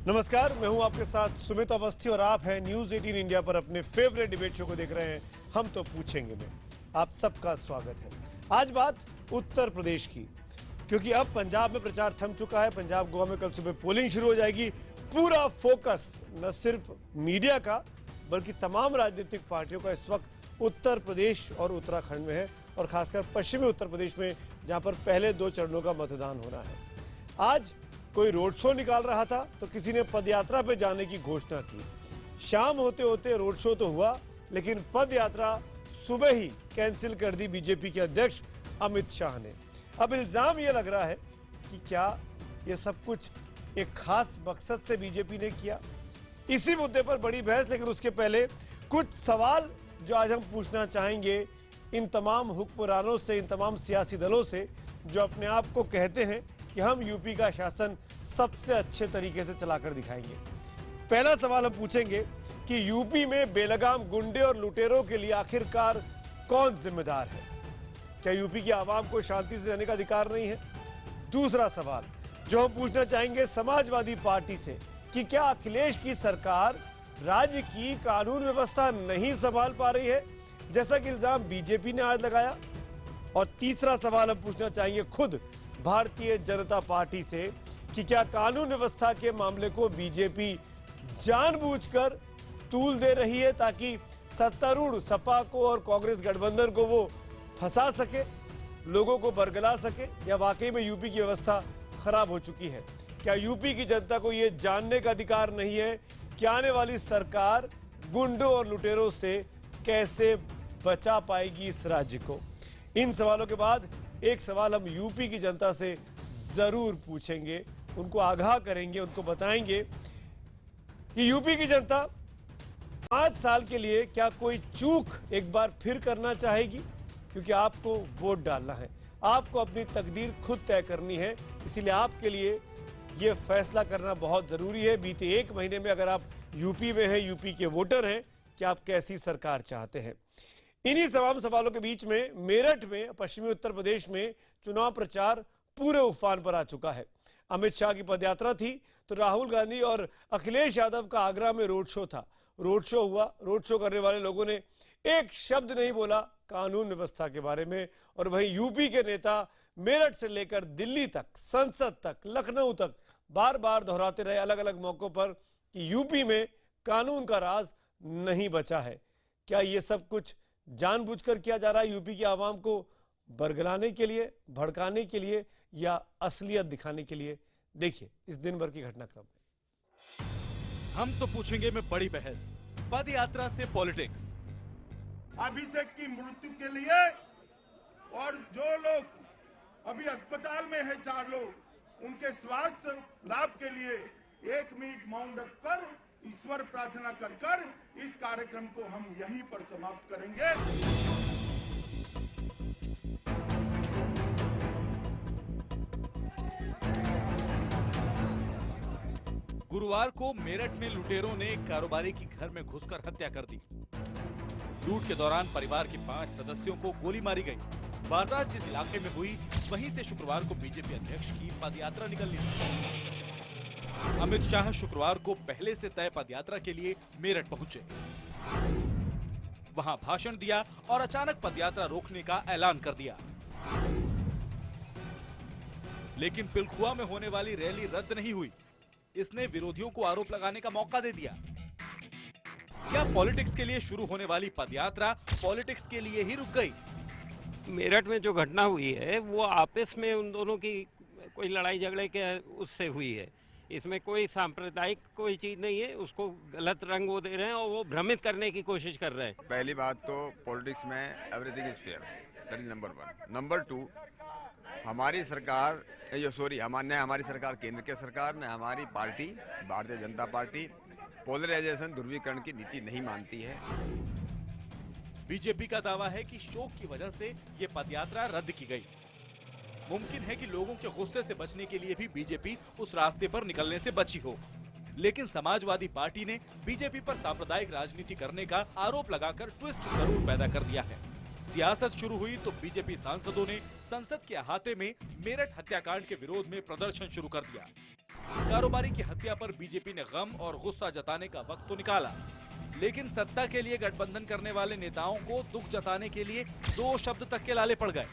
नमस्कार, मैं हूं आपके साथ सुमित अवस्थी और आप हैं न्यूज 18 इंडिया पर अपने फेवरेट डिबेट शो को देख रहे हैं। हम तो पूछेंगे में आप सबका स्वागत है। आज बात उत्तर प्रदेश की, क्योंकि अब पंजाब में प्रचार थम चुका है। पंजाब गोवा में कल सुबह पोलिंग शुरू हो जाएगी। पूरा फोकस न सिर्फ मीडिया का बल्कि तमाम राजनीतिक पार्टियों का इस वक्त उत्तर प्रदेश और उत्तराखंड में है, और खासकर पश्चिमी उत्तर प्रदेश में, जहां पर पहले 2 चरणों का मतदान होना है। आज कोई रोड शो निकाल रहा था तो किसी ने पदयात्रा पे जाने की घोषणा की। शाम होते होते रोड शो तो हुआ, लेकिन पदयात्रा सुबह ही कैंसिल कर दी बीजेपी के अध्यक्ष अमित शाह ने। अब इल्जाम यह लग रहा है कि क्या यह सब कुछ एक खास मकसद से बीजेपी ने किया। इसी मुद्दे पर बड़ी बहस, लेकिन उसके पहले कुछ सवाल जो आज हम पूछना चाहेंगे इन तमाम हुक्मरानों से, इन तमाम सियासी दलों से जो अपने आप को कहते हैं कि हम यूपी का शासन सबसे अच्छे तरीके से चलाकर दिखाएंगे। पहला सवाल हम पूछेंगे कि यूपी में बेलगाम गुंडे और लुटेरों के लिए आखिरकार कौन जिम्मेदार है। क्या यूपी की आवाम को शांति से रहने का अधिकार नहीं है? दूसरा सवाल जो हम पूछना चाहेंगे समाजवादी पार्टी से कि क्या अखिलेश की सरकार राज्य की कानून व्यवस्था नहीं संभाल पा रही है, जैसा कि इल्जाम बीजेपी ने आज लगाया। और तीसरा सवाल हम पूछना चाहेंगे खुद भारतीय जनता पार्टी से कि क्या कानून व्यवस्था के मामले को बीजेपी जानबूझकर तूल दे रही है ताकि सत्तारूढ़ सपा को और कांग्रेस गठबंधन को वो फंसा सके, लोगों को बरगला सके, या वाकई में यूपी की व्यवस्था खराब हो चुकी है। क्या यूपी की जनता को ये जानने का अधिकार नहीं है कि आने वाली सरकार गुंडों और लुटेरों से कैसे बचा पाएगी इस राज्य को। इन सवालों के बाद एक सवाल हम यूपी की जनता से जरूर पूछेंगे, उनको आगाह करेंगे, उनको बताएंगे कि यूपी की जनता 5 साल के लिए क्या कोई चूक एक बार फिर करना चाहेगी, क्योंकि आपको वोट डालना है, आपको अपनी तकदीर खुद तय करनी है। इसीलिए आपके लिए यह फैसला करना बहुत जरूरी है। बीते 1 महीने में अगर आप यूपी में हैं, यूपी के वोटर हैं, कि आप कैसी सरकार चाहते हैं। इन्हीं तमाम सवालों के बीच में मेरठ में, पश्चिमी उत्तर प्रदेश में चुनाव प्रचार पूरे उफान पर आ चुका है। अमित शाह की पदयात्रा थी तो राहुल गांधी और अखिलेश यादव का आगरा में रोड शो था। रोड शो हुआ, रोड शो करने वाले लोगों ने एक शब्द नहीं बोला कानून व्यवस्था के बारे में, और वहीं यूपी के नेता मेरठ से लेकर दिल्ली तक, संसद तक, लखनऊ तक बार बार दोहराते रहे अलग अलग मौकों पर कि यूपी में कानून का राज नहीं बचा है। क्या ये सब कुछ जानबूझकर किया जा रहा है यूपी की आवाम को बरगलाने के लिए, भड़काने के लिए, या असलियत दिखाने के लिए? देखिए इस दिन भर की घटनाक्रम में। हम तो पूछेंगे में बड़ी बहस, पद यात्रा से पॉलिटिक्स। अभिषेक की मृत्यु के लिए और जो लोग अभी अस्पताल में है 4 लोग, उनके स्वास्थ्य लाभ के लिए 1 मिनट मौन रखकर ईश्वर प्रार्थना कर इस कार्यक्रम को हम यहीं पर समाप्त करेंगे। गुरुवार को मेरठ में लुटेरों ने एक कारोबारी की घर में घुसकर हत्या कर दी। लूट के दौरान परिवार के 5 सदस्यों को गोली मारी गई। वारदात जिस इलाके में हुई वहीं से शुक्रवार को बीजेपी अध्यक्ष की पदयात्रा निकलनी थी। अमित शाह शुक्रवार को पहले से तय पदयात्रा के लिए मेरठ पहुंचे, वहां भाषण दिया और अचानक पदयात्रा रोकने का ऐलान कर दिया। लेकिन पिलखुआ में होने वाली रैली रद्द नहीं हुई। इसने विरोधियों को आरोप लगाने का मौका दे दिया। क्या पॉलिटिक्स के लिए शुरू होने वाली पदयात्रा पॉलिटिक्स के लिए ही रुक गई? मेरठ में जो घटना हुई है वो आपस में उन दोनों की कोई लड़ाई झगड़े के उससे हुई है। इसमें कोई सांप्रदायिक कोई चीज नहीं है। उसको गलत रंग वो दे रहे हैं और वो भ्रमित करने की कोशिश कर रहे हैं। पहली बात तो पॉलिटिक्स में everything is fair, that is number 1। Number 2, हमारी सरकार हमारी सरकार, केंद्र की सरकार ने, हमारी party Bharatiya Janata party polarisation, ध्रुवीकरण की नीति नहीं मानती है। बीजेपी का दावा है कि शोक की वजह से ये पदयात्रा रद्द की गई। मुमकिन है कि लोगों के गुस्से से बचने के लिए भी बीजेपी उस रास्ते पर निकलने से बची हो। लेकिन समाजवादी पार्टी ने बीजेपी पर सांप्रदायिक राजनीति करने का आरोप लगाकर ट्विस्ट जरूर पैदा कर दिया है। सियासत शुरू हुई तो बीजेपी सांसदों ने संसद के अहाते में मेरठ हत्याकांड के विरोध में प्रदर्शन शुरू कर दिया। कारोबारी की हत्या पर बीजेपी ने गम और गुस्सा जताने का वक्त तो निकाला, लेकिन सत्ता के लिए गठबंधन करने वाले नेताओं को दुख जताने के लिए 2 शब्द तक के लाले पड़ गए।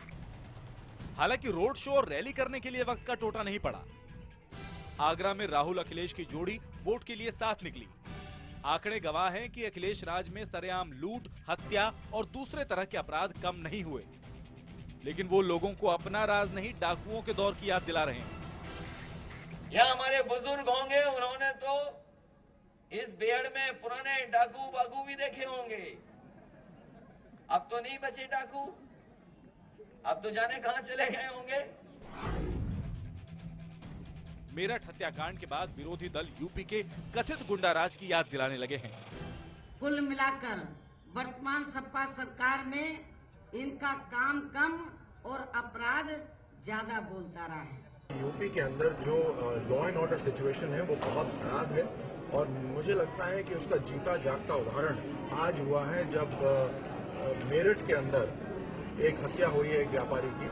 हालांकि रोड शो और रैली करने के लिए वक्त का टोटा नहीं पड़ा। आगरा में राहुल अखिलेश की जोड़ी वोट के लिए साथ निकली। आंकड़े गवाह हैं कि अखिलेश राज में सरेआम लूट, हत्या और दूसरे तरह के अपराध कम नहीं हुए, लेकिन वो लोगों को अपना राज नहीं, डाकुओं के दौर की याद दिला रहे हैं। यहाँ हमारे बुजुर्ग होंगे, उन्होंने तो इस बेड़ में पुराने डाकू बाकू भी देखे होंगे। अब तो नहीं बचे डाकू, अब तो जाने कहां चले गए होंगे। मेरठ हत्याकांड के बाद विरोधी दल यूपी के कथित गुंडाराज की याद दिलाने लगे हैं। कुल मिलाकर वर्तमान सपा सरकार में इनका काम कम और अपराध ज्यादा बोलता रहा है। यूपी के अंदर जो लॉ एंड ऑर्डर सिचुएशन है वो बहुत खराब है और मुझे लगता है कि उसका जीता जागता उदाहरण आज हुआ है जब मेरठ के अंदर एक हत्या हुई है एक व्यापारी की।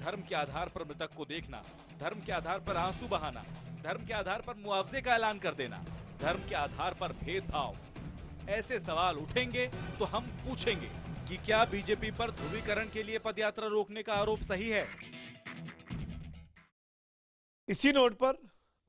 धर्म के आधार पर मृतक को देखना, धर्म के आधार पर आंसू बहाना, धर्म के आधार पर मुआवजे का ऐलान कर देना, धर्म के आधार पर भेदभाव, ऐसे सवाल उठेंगे तो हम पूछेंगे कि क्या बीजेपी पर ध्रुवीकरण के लिए पदयात्रा रोकने का आरोप सही है। इसी नोट पर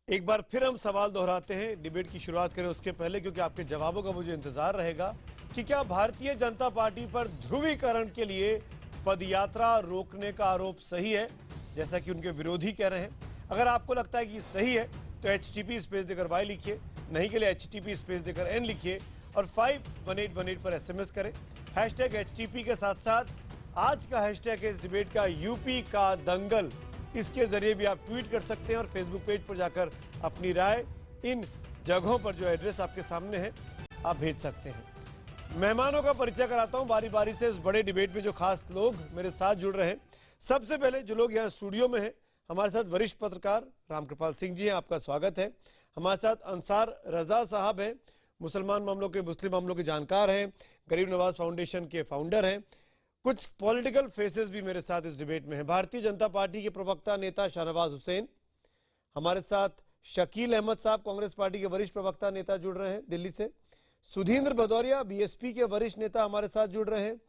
एक बार फिर हम सवाल दोहराते हैं। डिबेट की शुरुआत करें उसके पहले, क्योंकि आपके जवाबों का मुझे इंतजार रहेगा कि क्या भारतीय जनता पार्टी पर ध्रुवीकरण के लिए पदयात्रा रोकने का आरोप सही है, जैसा कि उनके विरोधी कह रहे हैं। अगर आपको लगता है कि सही है तो HTP स्पेस देकर Y लिखिए, नहीं के लिए HTP स्पेस देकर N लिखिए और 51818 पर SMS करें। #HTP के साथ साथ आज का हैशटैग है इस डिबेट का यूपी का दंगल। इसके जरिए भी आप ट्वीट कर सकते हैं और फेसबुक पेज पर जाकर अपनी राय इन जगहों पर जो एड्रेस आपके सामने है आप भेज सकते हैं। मेहमानों का परिचय कराता हूं बारी बारी से इस बड़े डिबेट में जो खास लोग मेरे साथ जुड़ रहे हैं। सबसे पहले जो लोग यहाँ स्टूडियो में हैं, हमारे साथ वरिष्ठ पत्रकार रामकृपाल सिंह जी हैं, आपका स्वागत है। हमारे साथ अंसार रजा साहब हैं, मुसलमान मामलों के मुस्लिम मामलों के जानकार हैं, गरीब नवाज फाउंडेशन के फाउंडर हैं। कुछ पॉलिटिकल फेसेस भी मेरे साथ इस डिबेट में हैं। भारतीय जनता पार्टी के प्रवक्ता नेता शाहनवाज हुसैन, हमारे साथ शकील अहमद साहब कांग्रेस पार्टी के वरिष्ठ प्रवक्ता नेता जुड़ रहे हैं दिल्ली से, सुधींद्र भदौरिया BSP के वरिष्ठ नेता हमारे साथ जुड़ रहे हैं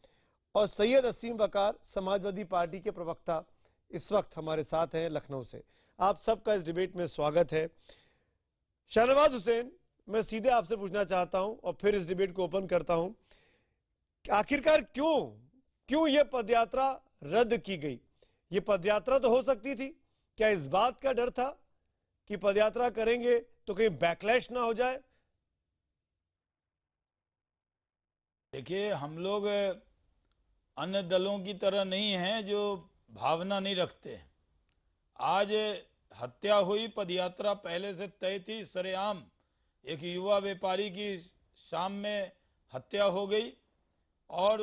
और सैयद असीम वकार समाजवादी पार्टी के प्रवक्ता इस वक्त हमारे साथ हैं लखनऊ से। आप सबका इस डिबेट में स्वागत है। शाहनवाज हुसैन, मैं सीधे आपसे पूछना चाहता हूं और फिर इस डिबेट को ओपन करता हूं, आखिरकार क्यों यह पदयात्रा रद्द की गई? ये पदयात्रा तो हो सकती थी, क्या इस बात का डर था कि पदयात्रा करेंगे तो कहीं बैकलैश ना हो जाए? देखिए, हम लोग अन्य दलों की तरह नहीं हैं जो भावना नहीं रखते। आज हत्या हुई, पदयात्रा पहले से तय थी, सरेआम एक युवा व्यापारी की शाम में हत्या हो गई और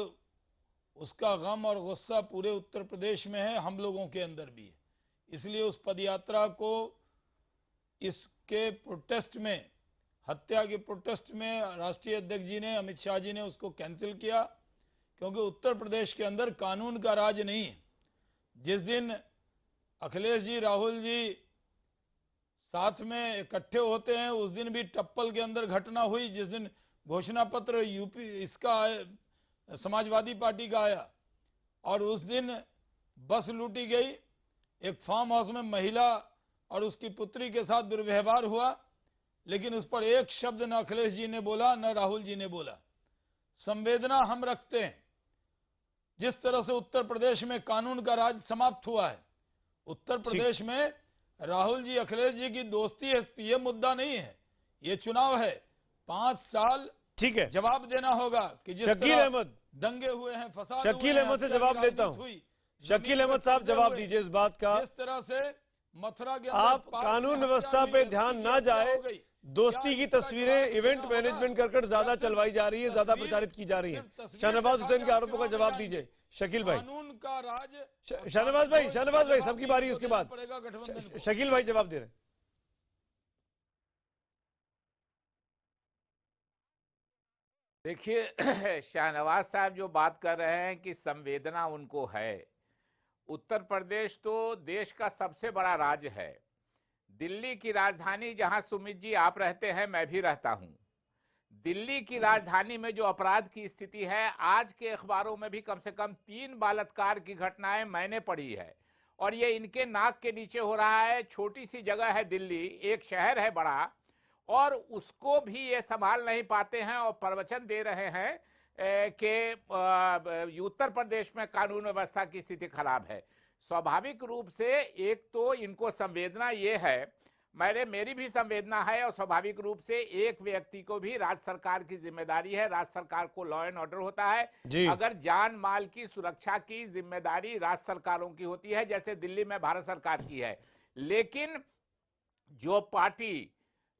उसका गम और गुस्सा पूरे उत्तर प्रदेश में है, हम लोगों के अंदर भी है। इसलिए उस पदयात्रा को इसके प्रोटेस्ट में, हत्या के प्रोटेस्ट में राष्ट्रीय अध्यक्ष जी ने, अमित शाह जी ने उसको कैंसिल किया, क्योंकि उत्तर प्रदेश के अंदर कानून का राज नहीं है। जिस दिन अखिलेश जी, राहुल जी साथ में इकट्ठे होते हैं, उस दिन भी टप्पल के अंदर घटना हुई। जिस दिन घोषणा पत्र यूपी इसका समाजवादी पार्टी का आया और उस दिन बस लूटी गई, एक फार्म हाउस में महिला और उसकी पुत्री के साथ दुर्व्यवहार हुआ, लेकिन उस पर एक शब्द न अखिलेश जी ने बोला न राहुल जी ने बोला। संवेदना हम रखते हैं। जिस तरह से उत्तर प्रदेश में कानून का राज समाप्त हुआ है, उत्तर प्रदेश में राहुल जी अखिलेश जी की दोस्ती है, ये मुद्दा नहीं है, ये चुनाव है। 5 साल ठीक है, जवाब देना होगा कि जिस शकील अहमद, दंगे हुए हैं, फसाद शकील अहमद से जवाब लेता हूं। शकील अहमद साहब जवाब दीजिए इस बात का। जिस तरह से मथुरा के आप कानून व्यवस्था पे ध्यान ना जाए, दोस्ती की तस्वीरें इवेंट मैनेजमेंट कर ज्यादा चलवाई जा रही है, ज्यादा प्रचारित की जा रही है। शाहनवाज हुसैन के आरोपों का जवाब दीजिए शकील भाई। कानून का राज, शाहनवाज भाई सबकी बारी है, उसके बाद शकील भाई जवाब दे रहे हैं। देखिए, शाहनवाज साहब जो बात कर रहे हैं कि संवेदना उनको है, उत्तर प्रदेश तो देश का सबसे बड़ा राज्य है। दिल्ली की राजधानी जहां सुमित जी आप रहते हैं, मैं भी रहता हूं। दिल्ली की राजधानी में जो अपराध की स्थिति है, आज के अखबारों में भी कम से कम 3 बलात्कार की घटनाएं मैंने पढ़ी है, और ये इनके नाक के नीचे हो रहा है। छोटी सी जगह है दिल्ली, एक शहर है बड़ा, और उसको भी ये संभाल नहीं पाते हैं और प्रवचन दे रहे हैं कि उत्तर प्रदेश में कानून व्यवस्था की स्थिति खराब है। स्वाभाविक रूप से एक तो इनको संवेदना ये है, मेरी भी संवेदना है, और स्वाभाविक रूप से एक व्यक्ति को भी राज्य सरकार की जिम्मेदारी है। राज्य सरकार को लॉ एंड ऑर्डर होता है, अगर जान माल की सुरक्षा की जिम्मेदारी राज्य सरकारों की होती है, जैसे दिल्ली में भारत सरकार की है। लेकिन जो पार्टी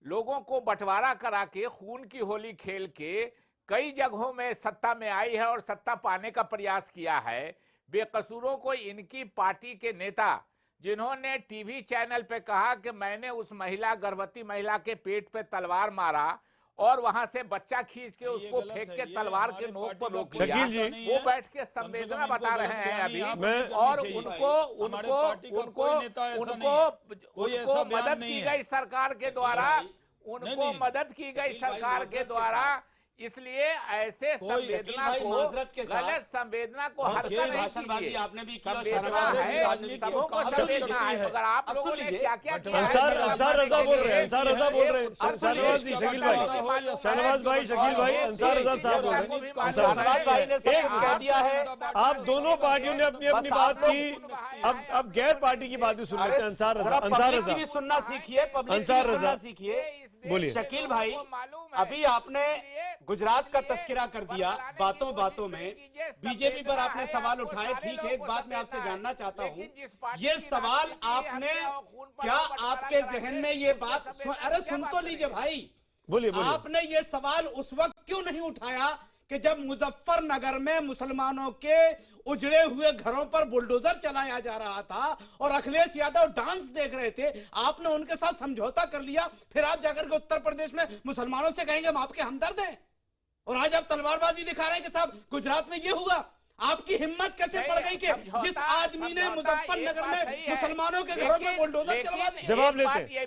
लोगों को बंटवारा करा के खून की होली खेल के कई जगहों में सत्ता में आई है और सत्ता पाने का प्रयास किया है, बेकसूरों को इनकी पार्टी के नेता जिन्होंने टीवी चैनल पे कहा कि मैंने उस गर्भवती महिला के पेट पे तलवार मारा और वहां से बच्चा खींच के उसको फेंक के तलवार के नोक पर रोक दिया, वो बैठ के संवेदना बता रहे हैं अभी, और उनको मदद की गई सरकार के द्वारा, उनको मदद की गई सरकार के द्वारा। इसलिए ऐसे संवेदना को, गलत संवेदना को हत्या नहीं कीजिए। संवेदना है, सबों को संवेदना है, मगर आप लोगों ने क्या क्या किया। अंसार रजा बोल रहे हैं, अंसार रजा बोल रहे हैं, शाहनवाज जी, शकील भाई, शाहनवाज भाई, शकील भाई, अंसार रजा साहब बोल रहे हैं। शाहनवाज भाई ने एक कह दिया है, आप दोनों पार्टियों ने अपनी अपनी बात की, अब गैर पार्टी की बातें सुन लेते हैं। अंसार रजा सुनना सीखिए, अंसार रजा सीखिए। बोलिए शकील भाई, अभी आपने गुजरात का तज़किरा कर दिया, बातों बातों में बीजेपी पर आपने सवाल उठाए। ठीक है, एक बात मैं आपसे जानना चाहता हूँ, ये सवाल आपने क्या आपके जहन में ये बात, अरे सुन तो लीजिए भाई, बोलिए, आपने ये सवाल उस वक्त क्यों नहीं उठाया कि जब मुजफ्फरनगर में मुसलमानों के उजड़े हुए घरों पर बुलडोजर चलाया जा रहा था और अखिलेश यादव डांस देख रहे थे, आपने उनके साथ समझौता कर लिया, फिर आप जाकर के उत्तर प्रदेश में मुसलमानों से कहेंगे हम आपके हमदर्द हैं, और आज आप तलवारबाजी दिखा रहे हैं कि साहब गुजरात में ये हुआ। आपकी हिम्मत कैसे पड़ गई कि जिस आदमी ने मुजफ्फरनगर में मुसलमानों के घरों में बुलडोजर चलवा दिए, जवाब लेते हैं,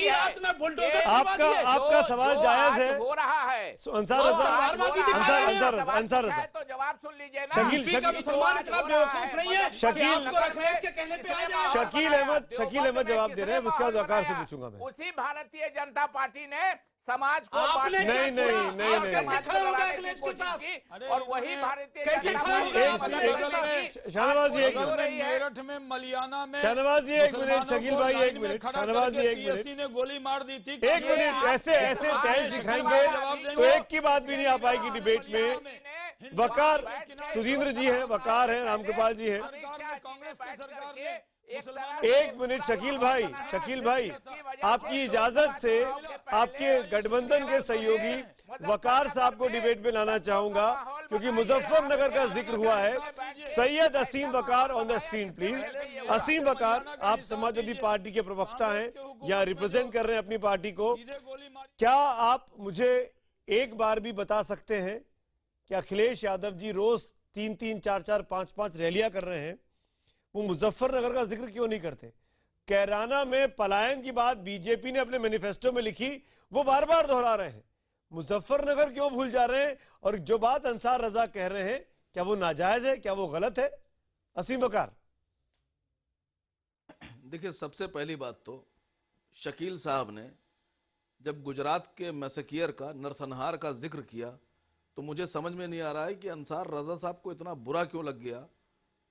रात में बुलडोजर आपका सवाल जायज है, हो रहा है। अंसार रजा तो जवाब सुन लीजिए ना। शकील अहमद जवाब दे रहे हैं, उसके बाद वकार से पूछूंगा मैं। उसी भारतीय जनता पार्टी ने समाज को नहीं, और वही भारतीय शाहनवाज जी, मेरठ में मलियाना में, शाहनवाज जी एक मिनट, शकील भाई एक मिनट, शाहनवाज जी एक मिनट, ने गोली मार दी थी, एक मिनट, ऐसे तेज दिखाएंगे तो एक की बात भी नहीं आ पाएगी डिबेट में। वकार सुधींद्र जी हैं, वकार हैं, रामकृपाल जी हैं। एक मिनट शकील भाई, आपकी इजाजत से आपके गठबंधन के सहयोगी वकार साहब को डिबेट में लाना चाहूंगा, क्योंकि मुजफ्फरनगर का जिक्र हुआ है। सैयद असीम वकार ऑन द स्क्रीन प्लीज। असीम वकार, आप समाजवादी पार्टी के प्रवक्ता हैं या रिप्रेजेंट कर रहे हैं अपनी पार्टी को, क्या आप मुझे एक बार भी बता सकते हैं कि अखिलेश यादव जी रोज 3-3, 4-4, 5-5 रैलियां कर रहे हैं, वो मुजफ्फरनगर का जिक्र क्यों नहीं करते? कैराना में पलायन की बात बीजेपी ने अपने मैनिफेस्टो में लिखी, वो बार बार दोहरा रहे हैं, मुजफ्फरनगर क्यों भूल जा रहे हैं? और जो बात अंसार रजा कह रहे हैं, क्या वो नाजायज है, क्या वो गलत है? असीम वकार। देखिए, सबसे पहली बात तो शकील साहब ने जब गुजरात के मैसेकियर का, नरसंहार का जिक्र किया, तो मुझे समझ में नहीं आ रहा है कि अंसार रजा साहब को इतना बुरा क्यों लग गया।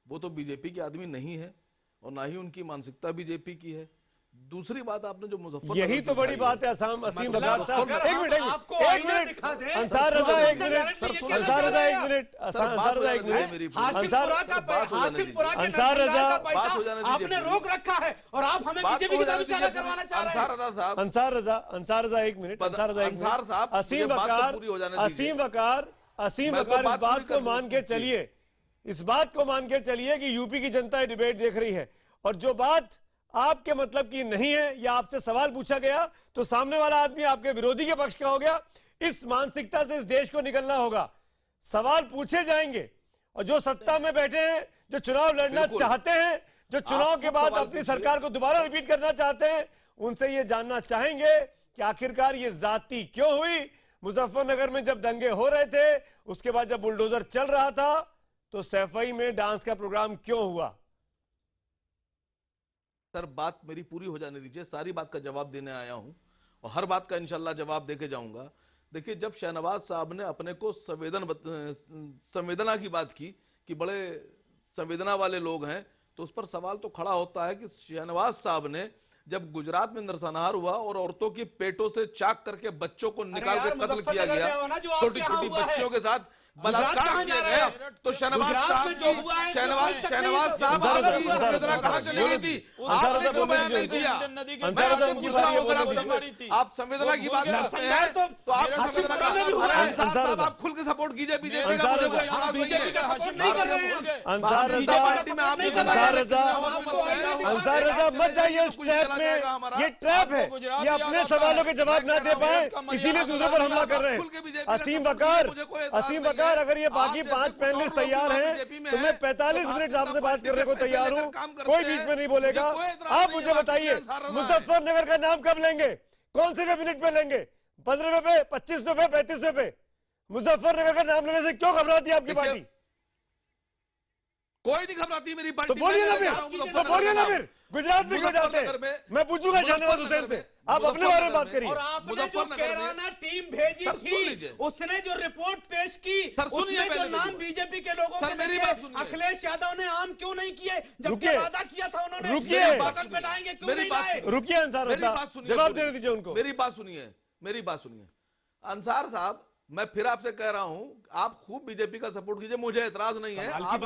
वो तो बीजेपी के आदमी नहीं है और ना ही उनकी मानसिकता बीजेपी की है। दूसरी बात, आपने जो मुजफ्फर, यही तो बड़ी बात है असीम वकार साहब। एक मिनट, अंसार रजा एक मिनट, अंसार रजा एक मिनट, अंसार रजा आपने रोक रखा है और आप हमें बीजेपी की तरफ इशारा करवाना चाह रहे हैं। अंसार रजा एक मिनट, असीम वकार, इस बात को मान के चलिए, इस बात को मान के चलिए कि यूपी की जनता डिबेट देख रही है, और जो बात आपके मतलब की नहीं है या आपसे सवाल पूछा गया तो सामने वाला आदमी आपके विरोधी के पक्ष का हो गया। इस मानसिकता से इस देश को निकलना होगा। सवाल पूछे जाएंगे और जो सत्ता में बैठे हैं, जो चुनाव लड़ना चाहते हैं, जो चुनाव के बाद अपनी सरकार को दोबारा रिपीट करना चाहते हैं, उनसे ये जानना चाहेंगे कि आखिरकार ये जाति क्यों हुई। मुजफ्फरनगर में जब दंगे हो रहे थे, उसके बाद जब बुलडोजर चल रहा था, तो सैफई में डांस का प्रोग्राम क्यों हुआ? सर बात मेरी पूरी हो जाने दीजिए, सारी बात का जवाब देने आया हूं और हर बात का इंशाल्लाह जवाब देके जाऊंगा। देखिए, जब शहनवाज साहब ने अपने को संवेदना की बात की कि बड़े संवेदना वाले लोग हैं, तो उस पर सवाल तो खड़ा होता है कि शहनवाज साहब ने जब गुजरात में नरसंहार हुआ और औरतों के पेटों से चाक करके बच्चों को निकाल के कत्ल किया गया, छोटी छोटी बच्चियों के साथ बलात्कार किया गया, तो शहनवाज साहब कहां चली गई थी? आप संवेदना की बात करते हैं तो आप खुल के सपोर्ट कीजिए बीजेपी का सपोर्ट नहीं कर रहे हैं। अंसार रजा मत जाइए इस ट्रैप में, ये ट्रैप है, ये अपने सवालों के जवाब ना दे पाए इसीलिए दूसरों पर हमला कर रहे हैं। असीम बकार, अगर ये बाकी 5 पैनलिस्ट तैयार हैं तो मैं 45 मिनट आपसे बात करने को तैयार हूं, कोई बीच में नहीं बोलेगा। आप मुझे बताइए, मुजफ्फरनगर का नाम कब लेंगे? कौन से मिनट पे लेंगे? 15 रुपए, 25 रुपए, 35 रुपए? मुजफ्फरनगर का नाम लेने से क्यों घबराती है आपकी पार्टी? कोई नहीं घबराती मेरी पार्टी। तो बोलिए ना फिर, गुजरात में क्यों जाते हैं? मैं पूछूंगा शहनवाज हुसैन से, आप अपने बारे में बात करिए। और आपने जो कैराना टीम भेजी थी, उसने जो रिपोर्ट पेश की, उसमें जो नाम बीजेपी के लोगों के देखे, अखिलेश यादव ने आम क्यों नहीं किए? जबकि वादा किया था उन्होंने, रुकिए, बातल पे लाएंगे, क्यों नहीं लाए? रुकिए अंसार साहब, जवाब दे दीजिए उनको। मेरी बात सुनिए अंसार साहब, मैं फिर आपसे कह रहा हूं, आप खूब बीजेपी का सपोर्ट कीजिए, मुझे एतराज नहीं है। आप जो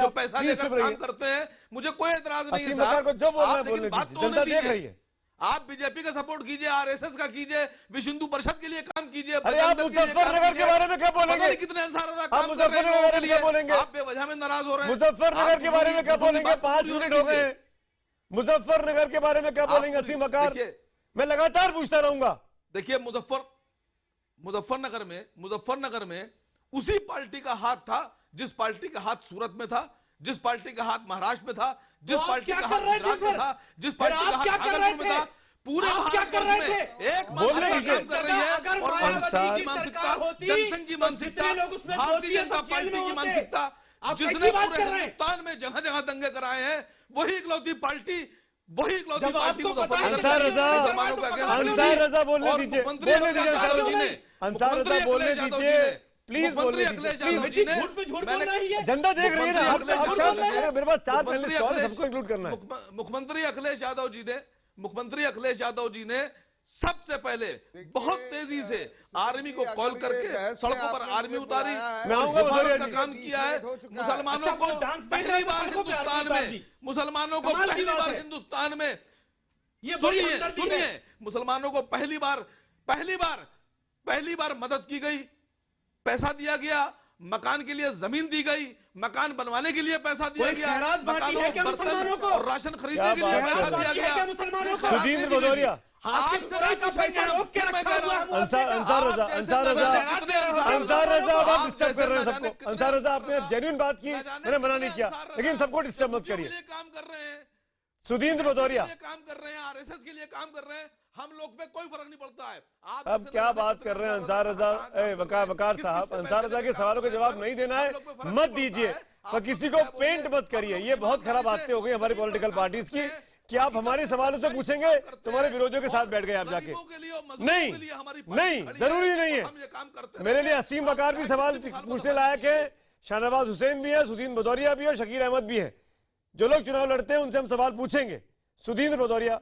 पैसा लेकर काम करते हैं, मुझे कोई एतराज नहीं है। जनता देख रही है। आप बीजेपी का सपोर्ट कीजिए, आरएसएस का कीजिए, विश्व हिंदू परिषद के लिए काम कीजिए। अरे आप मुजफ्फरनगर के बारे में क्या बोलेंगे? कितने आप मुजफ्फरनगर के बारे में क्या बोलेंगे? आप बेवजह में नाराज हो रहे हैं। मुजफ्फरनगर के बारे में क्या बोलेंगे? 5 मिनट हो गए। मुजफ्फरनगर के बारे में क्या बोलेंगे असीम बकार? मैं लगातार पूछता रहूंगा। देखिए, मुजफ्फरनगर में उसी पार्टी का हाथ था जिस पार्टी का हाथ सूरत में था, जिस पार्टी का हाथ महाराष्ट्र में था, जिस पार्टी का हाथ गुजरात में था, जिस पार्टी का हाथ भागलपुर में था। पूरे क्या कर रहे थे? एक बोलने कर रही है। अगर और मायावती की सरकार होती, जनसंघ की मानसिकता, लोग उसमें भारतीय दोषी है, जनता सब जेल पार्टी में की होते। मानसिकता, आप जिसने कैसी बात पूरे कर रहे हैं? हिंदुस्तान में जगह जगह दंगे कराए हैं, वही इकलौती पार्टी जब आपको पता है अंसार रजा बोलने दीजिए, अंसार रजा बोलने दीजिए, प्लीज बोलने दीजिए। झूठ पे झूठ बोल रही है। जनता देख रही है ना। मेरे पास 4 पैनलिस्ट और सबको इंक्लूड करना है। मुख्यमंत्री अखिलेश यादव जी ने सबसे पहले बहुत तेजी से आर्मी को कॉल करके सड़कों पर आर्मी उतारी, का काम किया है। मुसलमानों को पहली बार हिंदुस्तान में ये सुनिए, मुसलमानों को पहली बार मदद की गई, पैसा दिया गया, मकान के लिए जमीन दी गई, मकान बनवाने के लिए पैसा दिया गया, मुसलमानों को राशन खरीदने के लिए पैसा दिया गया। मुसलमानों को सुधींद्र भदौरिया, का पैसा रोक के रखा हुआ है। अंसार रजा आप डिस्टर्ब कर रहे हैं सबको। अंसार रजा, आपने जेन्युइन बात की, मैंने मना नहीं किया, लेकिन सबको डिस्टर्ब मत करिए। काम कर रहे हैं, सुधींद्र भदौरिया काम कर रहे हैं, आरएसएस के लिए काम कर रहे हैं, हम लोग पे कोई फर्क नहीं पड़ता है। अब क्या बात कर रहे हैं अंसार रजा? वकार साहब, अंसार रजा के सवालों का जवाब नहीं देना है, मत दीजिए, पर किसी को पेंट मत करिए। ये बहुत खराब बातें हो गई हमारी पॉलिटिकल पार्टीज की कि आप हमारे सवालों से पूछेंगे, तुम्हारे विरोधियों के साथ बैठ गए आप जाके। नहीं, जरूरी नहीं है। मेरे लिए असीम बकार भी सवाल पूछने लायक है, शाहनवाज हुसैन भी है, सुधींद्र भदौरिया भी है, शकील अहमद भी है। जो लोग चुनाव लड़ते हैं उनसे हम सवाल पूछेंगे। सुधींद्र भदौरिया,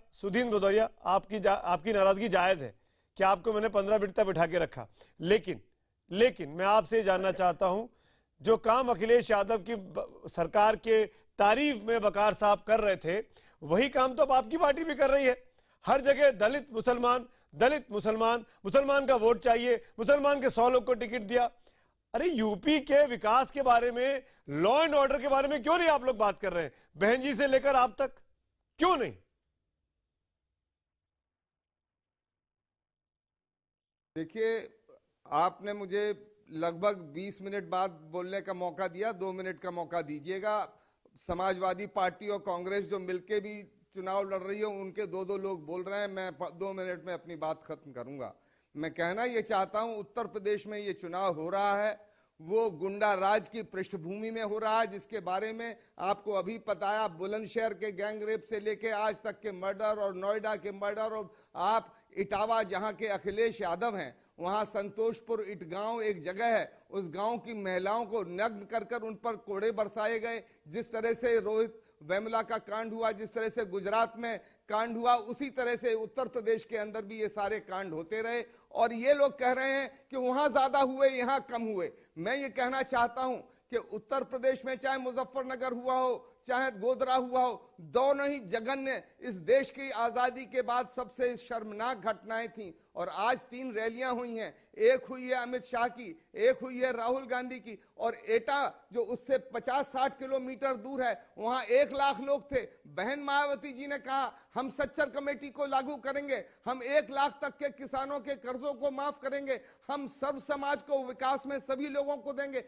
आपकी नाराजगी जायज है कि आपको मैंने 15 मिनट तक बिठा के रखा, लेकिन मैं आपसे जानना चाहता हूं, जो काम अखिलेश यादव की सरकार के तारीफ में बकार साहब कर रहे थे, वही काम तो अब आपकी पार्टी भी कर रही है। हर जगह दलित मुसलमान, मुसलमान का वोट चाहिए, मुसलमान के 100 लोग को टिकट दिया। अरे यूपी के विकास के बारे में, लॉ एंड ऑर्डर के बारे में क्यों नहीं आप लोग बात कर रहे हैं? बहन जी से लेकर आप तक क्यों नहीं? देखिए, आपने मुझे लगभग 20 मिनट बाद बोलने का मौका दिया, 2 मिनट का मौका दीजिएगा। समाजवादी पार्टी और कांग्रेस जो मिलके भी चुनाव लड़ रही है उनके दो दो लोग बोल रहे हैं। मैं 2 मिनट में अपनी बात खत्म करूंगा। मैं कहना ये चाहता हूं, उत्तर प्रदेश में ये चुनाव हो रहा है वो गुंडा राज की पृष्ठभूमि में हो रहा है, जिसके बारे में आपको अभी पता है। बुलंदशहर के गैंग रेप से लेके आज तक के मर्डर और नोएडा के मर्डर, और आप इटावा जहां के अखिलेश यादव हैं, वहां संतोषपुर इटगांव एक जगह है, उस गांव की महिलाओं को नग्न कर कर उन पर कोड़े बरसाए गए। जिस तरह से रोहित वेमुला का कांड हुआ, जिस तरह से गुजरात में कांड हुआ, उसी तरह से उत्तर प्रदेश के अंदर भी ये सारे कांड होते रहे। और ये लोग कह रहे हैं कि वहां ज्यादा हुए यहां कम हुए। मैं ये कहना चाहता हूं कि उत्तर प्रदेश में चाहे मुजफ्फरनगर हुआ हो चाहे गोधरा हुआ हो, दोनों ही जघन्य इस देश की आजादी के बाद सबसे शर्मनाक घटनाएं थीं। और आज 3 रैलियां हुई हैं, एक हुई है अमित शाह की, एक हुई है राहुल गांधी की, और एटा जो उससे 50-60 किलोमीटर दूर है वहां 1 लाख लोग थे। बहन मायावती जी ने कहा हम सच्चर कमेटी को लागू करेंगे, हम 1 लाख तक के किसानों के कर्जों को माफ करेंगे, हम सर्व समाज को विकास में सभी लोगों को देंगे।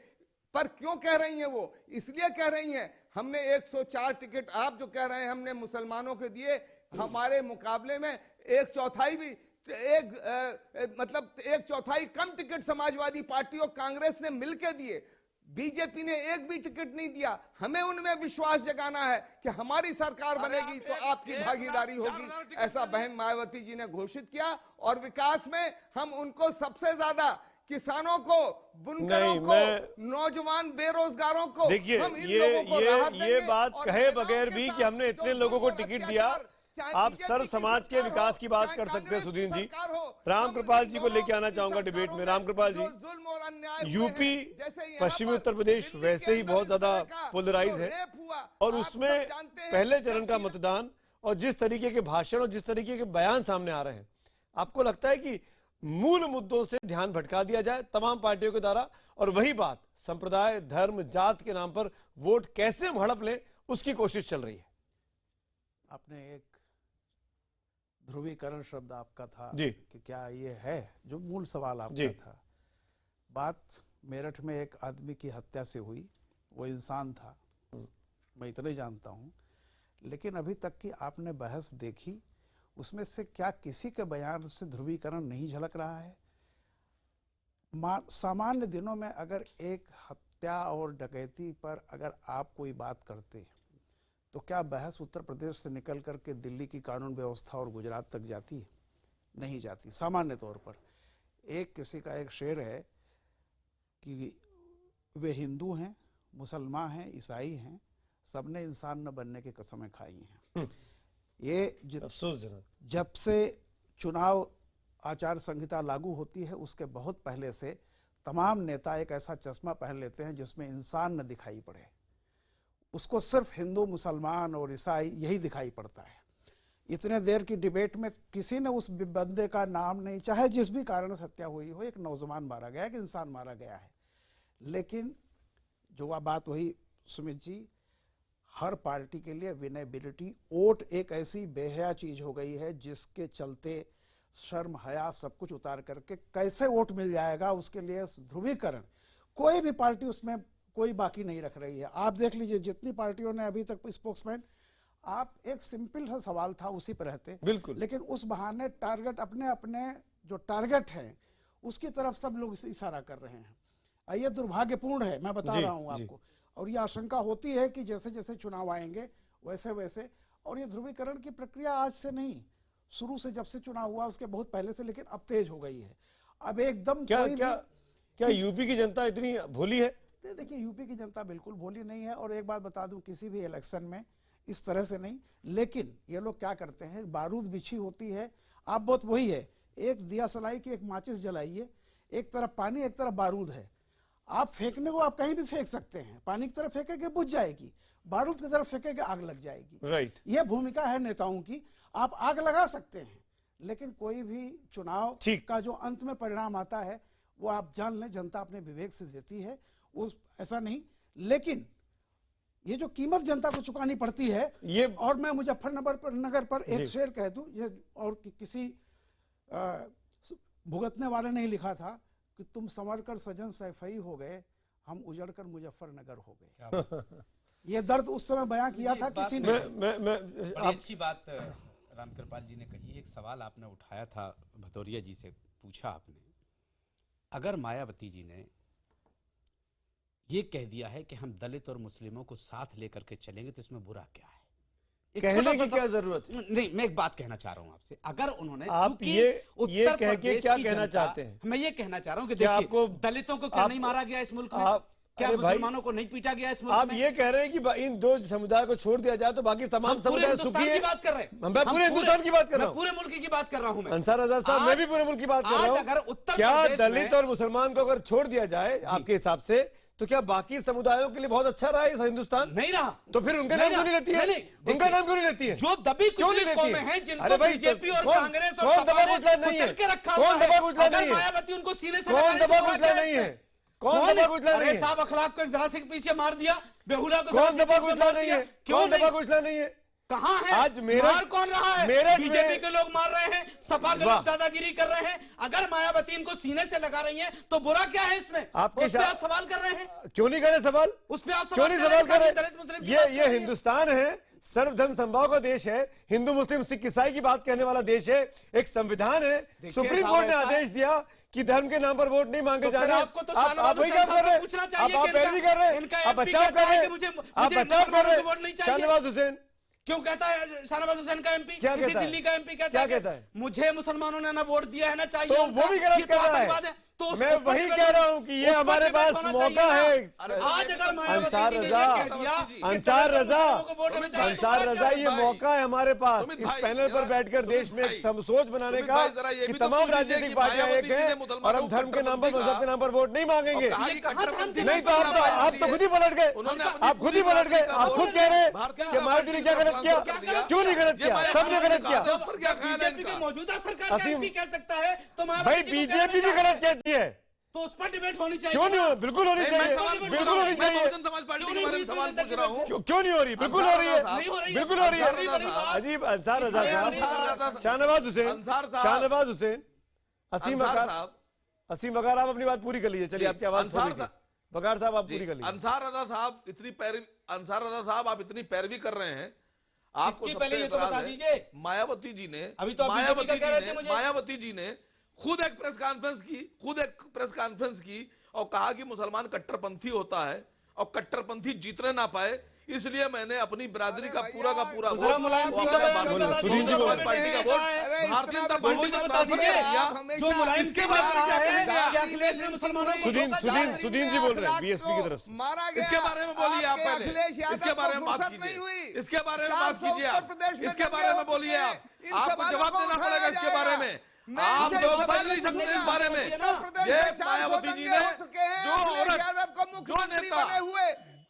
पर क्यों कह रही हैं वो? इसलिए कह रही हैं हमने 104 टिकट, आप जो कह रहे हैं हमने मुसलमानों के दिए, हमारे मुकाबले में 1/4 भी मतलब 1/4 कम टिकट समाजवादी पार्टी और कांग्रेस ने मिलकर दिए। बीजेपी ने एक भी टिकट नहीं दिया। हमें उनमें विश्वास जगाना है कि हमारी सरकार बनेगी तो आपकी भागीदारी होगी, ऐसा बहन मायावती जी ने घोषित किया। और विकास में हम उनको सबसे ज्यादा, किसानों को, बुनकरों को, नौजवान बेरोजगारों को, देखिए ये बात कहे बगैर भी कि हमने इतने लोगों को टिकट दिया, आप सर समाज के विकास की बात कर सकते हैं। सुधीर जी, राम कृपाल जी को लेके आना चाहूंगा डिबेट में। राम कृपाल जी, यूपी पश्चिमी उत्तर प्रदेश वैसे ही बहुत ज्यादा पोलराइज है, और उसमें पहले चरण का मतदान और जिस तरीके के भाषण और जिस तरीके के बयान सामने आ रहे हैं, आपको लगता है कि मूल मुद्दों से ध्यान भटका दिया जाए तमाम पार्टियों के द्वारा, और वही बात संप्रदाय, धर्म, जात के नाम पर वोट कैसे हम हड़प लें उसकी कोशिश चल रही है? आपने एक ध्रुवीकरण शब्द आपका था जी, कि क्या ये है, जो मूल सवाल आपका था। बात मेरठ में एक आदमी की हत्या से हुई, वो इंसान था, मैं इतना जानता हूँ। लेकिन अभी तक की आपने बहस देखी, उसमें से क्या किसी के बयान से ध्रुवीकरण नहीं झलक रहा है? सामान्य दिनों में अगर एक हत्या और डकैती पर अगर आप कोई बात करते तो क्या बहस उत्तर प्रदेश से निकल करके दिल्ली की कानून व्यवस्था और गुजरात तक जाती है? नहीं जाती। सामान्य तौर पर एक किसी का एक शेर है कि वे हिंदू हैं, मुसलमान हैं, ईसाई हैं, सबने इंसान न बनने की कसमें खाई हैं। ये अफसोसजनक, जब से चुनाव आचार संहिता लागू होती है उसके बहुत पहले से तमाम नेता एक ऐसा चश्मा पहन लेते हैं जिसमें इंसान न दिखाई पड़े, उसको सिर्फ हिंदू, मुसलमान और ईसाई यही दिखाई पड़ता है। इतने देर की डिबेट में किसी ने उस बंदे का नाम नहीं, चाहे जिस भी कारण से हत्या हुई हो, एक नौजवान मारा गया, एक इंसान मारा गया है। लेकिन जो बात वही सुमित जी, हर पार्टी के लिए विनेबिलिटी, वोट एक ऐसी बेहया चीज हो गई है जिसके चलते शर्म, हया सब कुछ उतार करके कैसे वोट मिल जाएगा उसके लिए ध्रुवीकरण, कोई भी पार्टी उसमें कोई बाकी नहीं रख रही है। आप देख लीजिए जितनी पार्टियों ने अभी तक स्पोक्समैन, आप एक सिंपल सा सवाल था उसी पर रहते, बिल्कुल, लेकिन उस बहाने टारगेट अपने अपने जो टारगेट है उसकी तरफ सब लोग इशारा कर रहे हैं। ये दुर्भाग्यपूर्ण है, मैं बता रहा हूँ आपको। और ये आशंका होती है कि जैसे जैसे चुनाव आएंगे वैसे वैसे, और ये ध्रुवीकरण की प्रक्रिया आज से नहीं, शुरू से जब से चुनाव हुआ उसके बहुत पहले से, लेकिन अब तेज हो गई है। अब एकदम क्या यूपी की जनता इतनी भोली है? देखिए यूपी की जनता बिल्कुल भोली नहीं है, और एक बात बता दूं, किसी भी इलेक्शन में इस तरह से नहीं। लेकिन ये लोग क्या करते हैं, बारूद बिछी होती है, आप बहुत वही है, एक दिया सलाई की एक माचिस जलाइए, एक तरफ पानी एक तरफ बारूद है, आप फेंकने को आप कहीं भी फेंक सकते हैं, पानी की तरफ फेंकेंगे बुझ जाएगी, बारूद की तरफ फेंकेंगे आग लग जाएगी। राइट, यह भूमिका है नेताओं की। आप आग लगा सकते हैं, लेकिन कोई भी चुनाव का जो अंत में परिणाम आता है वो आप जान लें जनता अपने विवेक से देती है, उस ऐसा नहीं। लेकिन ये जो कीमत जनता को चुकानी पड़ती है ये, और मैं मुजफ्फरनगर पर एक शेर कह दूं, ये और किसी भुगतने वाले ने लिखा था कि तुम संवर कर सजन सैफई हो गए, हम उजड़ कर मुजफ्फरनगर हो गए। ये दर्द उस समय बयां किया था किसी ने। बड़ी अच्छी बात रामकृपाल जी ने कही। एक सवाल आपने उठाया था, भदौरिया जी से पूछा आपने, अगर मायावती जी ने ये कह दिया है कि हम दलित और मुस्लिमों को साथ लेकर के चलेंगे तो इसमें बुरा क्या है? कहने की क्या जरूरत है? नहीं, मैं एक बात कहना चाह रहा हूं आपसे। अगर उन्होंने, आप ये कह के क्या कहना चाहते हैं? मैं ये कहना चाह रहा हूं कि देखिए, आपको दलितों को क्यों नहीं मारा गया इस मुल्क में? क्या मुसलमानों को नहीं पीटा गया इस मुल्क में? आप ये कह रहे हैं कि इन दो समुदाय को छोड़ दिया जाए तो बाकी तमाम समुदाय सुखी है? बात कर रहे हैं, मैं पूरे हिंदुस्तान की बात कर रहा हूँ, पूरे मुल्क की बात कर रहा हूँ। अंसार रजा साहब, मैं भी पूरे मुल्क की बात कर रहा हूँ। क्या दलित और मुसलमान को अगर छोड़ दिया जाए आपके हिसाब से, तो क्या बाकी समुदायों के लिए बहुत अच्छा रहा है इस हिंदुस्तान? नहीं रहा। तो फिर उनका नाम क्यों नहीं लेती है? उनका नाम क्यों नहीं लेती है? जो दबी कुचली कौमें हैं, जिनको बीजेपी और कांग्रेस और सपा ने कुचल के रखा हुआ है, कौन दबा कुचला नहीं है? मायावती उनको सीने से कौन दबा कुचला नहीं है? कौन दबा कुचला नहीं है? साहब अखलाक को जरा से पीछे मार दिया, बेहुदा को कौन दबा कुचला नहीं है? कौन दबा कुचला नहीं है? कहाँ है? आज मार कौन रहा है? बीजेपी के लोग मार रहे हैं, सपा के लोग दादागिरी कर रहे हैं। अगर मायावती इनको सीने से लगा रही हैं तो बुरा क्या है इसमें? उस पे आप सवाल कर रहे हैं? क्यों नहीं कर रहे सवाल? उस पे आप क्यों नहीं सवाल कर रहे? ये हिंदुस्तान है, सर्वधर्म संभाव का देश है, हिंदू मुस्लिम सिख ईसाई की बात कहने वाला देश है, एक संविधान है। सुप्रीम कोर्ट ने आदेश दिया कि धर्म के नाम पर वोट नहीं मांगे जा रहे। आप वही काम कर रहे हैं, आप पैरवी कर रहे हैं, आप बचाव कर रहे हैं, आप बचाव कर रहे हैं। शाहनवाज हुसैन क्यों कहता है? शाहनवाज हुसैन का एमपी क्या किसी कहता दिल्ली का एमपी कहता है? मुझे मुसलमानों ने ना वोट दिया है ना चाहिए, तो वो भी गलत कर रहा है। तो मैं वही कह रहा हूँ कि ये हमारे पास मौका है। आज अगर अंसार रजा, ये मौका है हमारे पास इस पैनल पर बैठकर देश में एक सोच बनाने का कि तमाम राजनीतिक पार्टियां एक हैं और हम धर्म के नाम पर, मजहब के नाम पर वोट नहीं मांगेंगे। नहीं तो आप तो खुद ही पलट गए, आप खुद ही पलट गए। आप खुद कह रहे हैं कि मायावती ने क्या गलत किया? क्यों नहीं गलत किया? सबने गलत किया। बीजेपी की मौजूदा सरकार कह सकता है तो भाई बीजेपी भी गलत कहती है, तो उस पर डिबेट होनी चाहिए। क्यों नहीं हो? बिल्कुल होनी चाहिए, बिल्कुल होनी चाहिए। समाज पार्टी के बारे में सवाल पूछ रहा हूँ। क्यों नहीं हो रही? बिल्कुल हो रही है, बिल्कुल हो रही है। अजीब। अंसार रजा साहब, शाहनवाज हुसैन, असीम वकार, आप अपनी बात पूरी कर लीजिए। चलिए, आपकी आवाज थोड़ी थी। वकार साहब, आप पूरी कर लीजिए। अंसार रजा साहब, आप इतनी पैरवी कर रहे हैं। आपको पहले ये तो बता दीजिए, मायावती जी ने, अभी तो मायावती जी ने खुद एक प्रेस कॉन्फ्रेंस की और कहा कि मुसलमान कट्टरपंथी होता है और कट्टरपंथी जीतने ना पाए, इसलिए मैंने अपनी बिरादरी का पूरा मुलायम सिंह का पार्टी का वोट भारतीय जनता पार्टी को बता दीजिए। जो मुलायम सिंह ने कहा है कि अखिलेश ने मुसलमानों को सुदीन जी बोल रहे हैं बीएसपी की तरफ से। इसके बारे में बोलिए आप पहले, इसके बारे में बात कीजिए, इसके बारे में बात कीजिए आप, इसके बारे में बोलिए आप, आपको जवाब देना पड़ेगा इसके बारे में। आप लोग बच नहीं सकते इस बारे में। ये मायावती जी ने जो नेता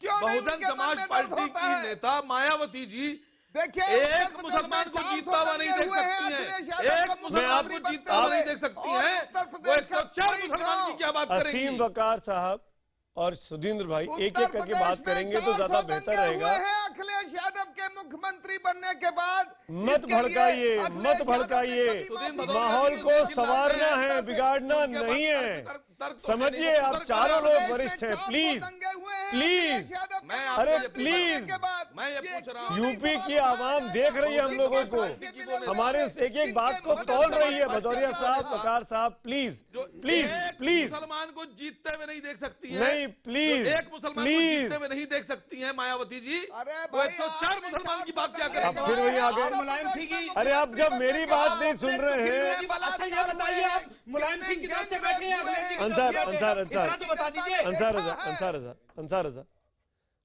बहुजन समाज पार्टी की नेता मायावती जी एक मुसलमान को जीतता हुआ नहीं देख सकती हैं, एक मुसलमान को जीतता हुआ नहीं देख सकती हैं, वो 104 मुसलमान की क्या बात करेंगी? असीम वकार साहब और सुधींद्र भाई एक एक करके बात करेंगे तो ज्यादा बेहतर रहेगा। अखिलेश यादव के मुख्यमंत्री बनने के बाद मत भड़काइए, मत भड़काइए। माहौल को संवारना है, बिगाड़ना नहीं है। समझिए, आप चारों लोग वरिष्ठ हैं। प्लीज प्लीज, अरे प्लीज, यूपी की आवाम देख रही है हम लोगों को, हमारे एक एक बात को तौल रही है। भदौरिया साहब, वकार साहब, प्लीज प्लीज प्लीज। मुसलमान को जीतते हुए नहीं देख सकती है। नहीं, प्लीज एक मुसलमान को जीतते हुए नहीं देख सकती है मायावती जी। तो 104 मुसलमान की बात क्या करें? फिर वही आ गए। अरे आप जब मेरी बात नहीं सुन रहे हैं। अच्छा ये बताइए, आप मुलायम सिंह की तरफ से बैठे हैं। अंसार रजा,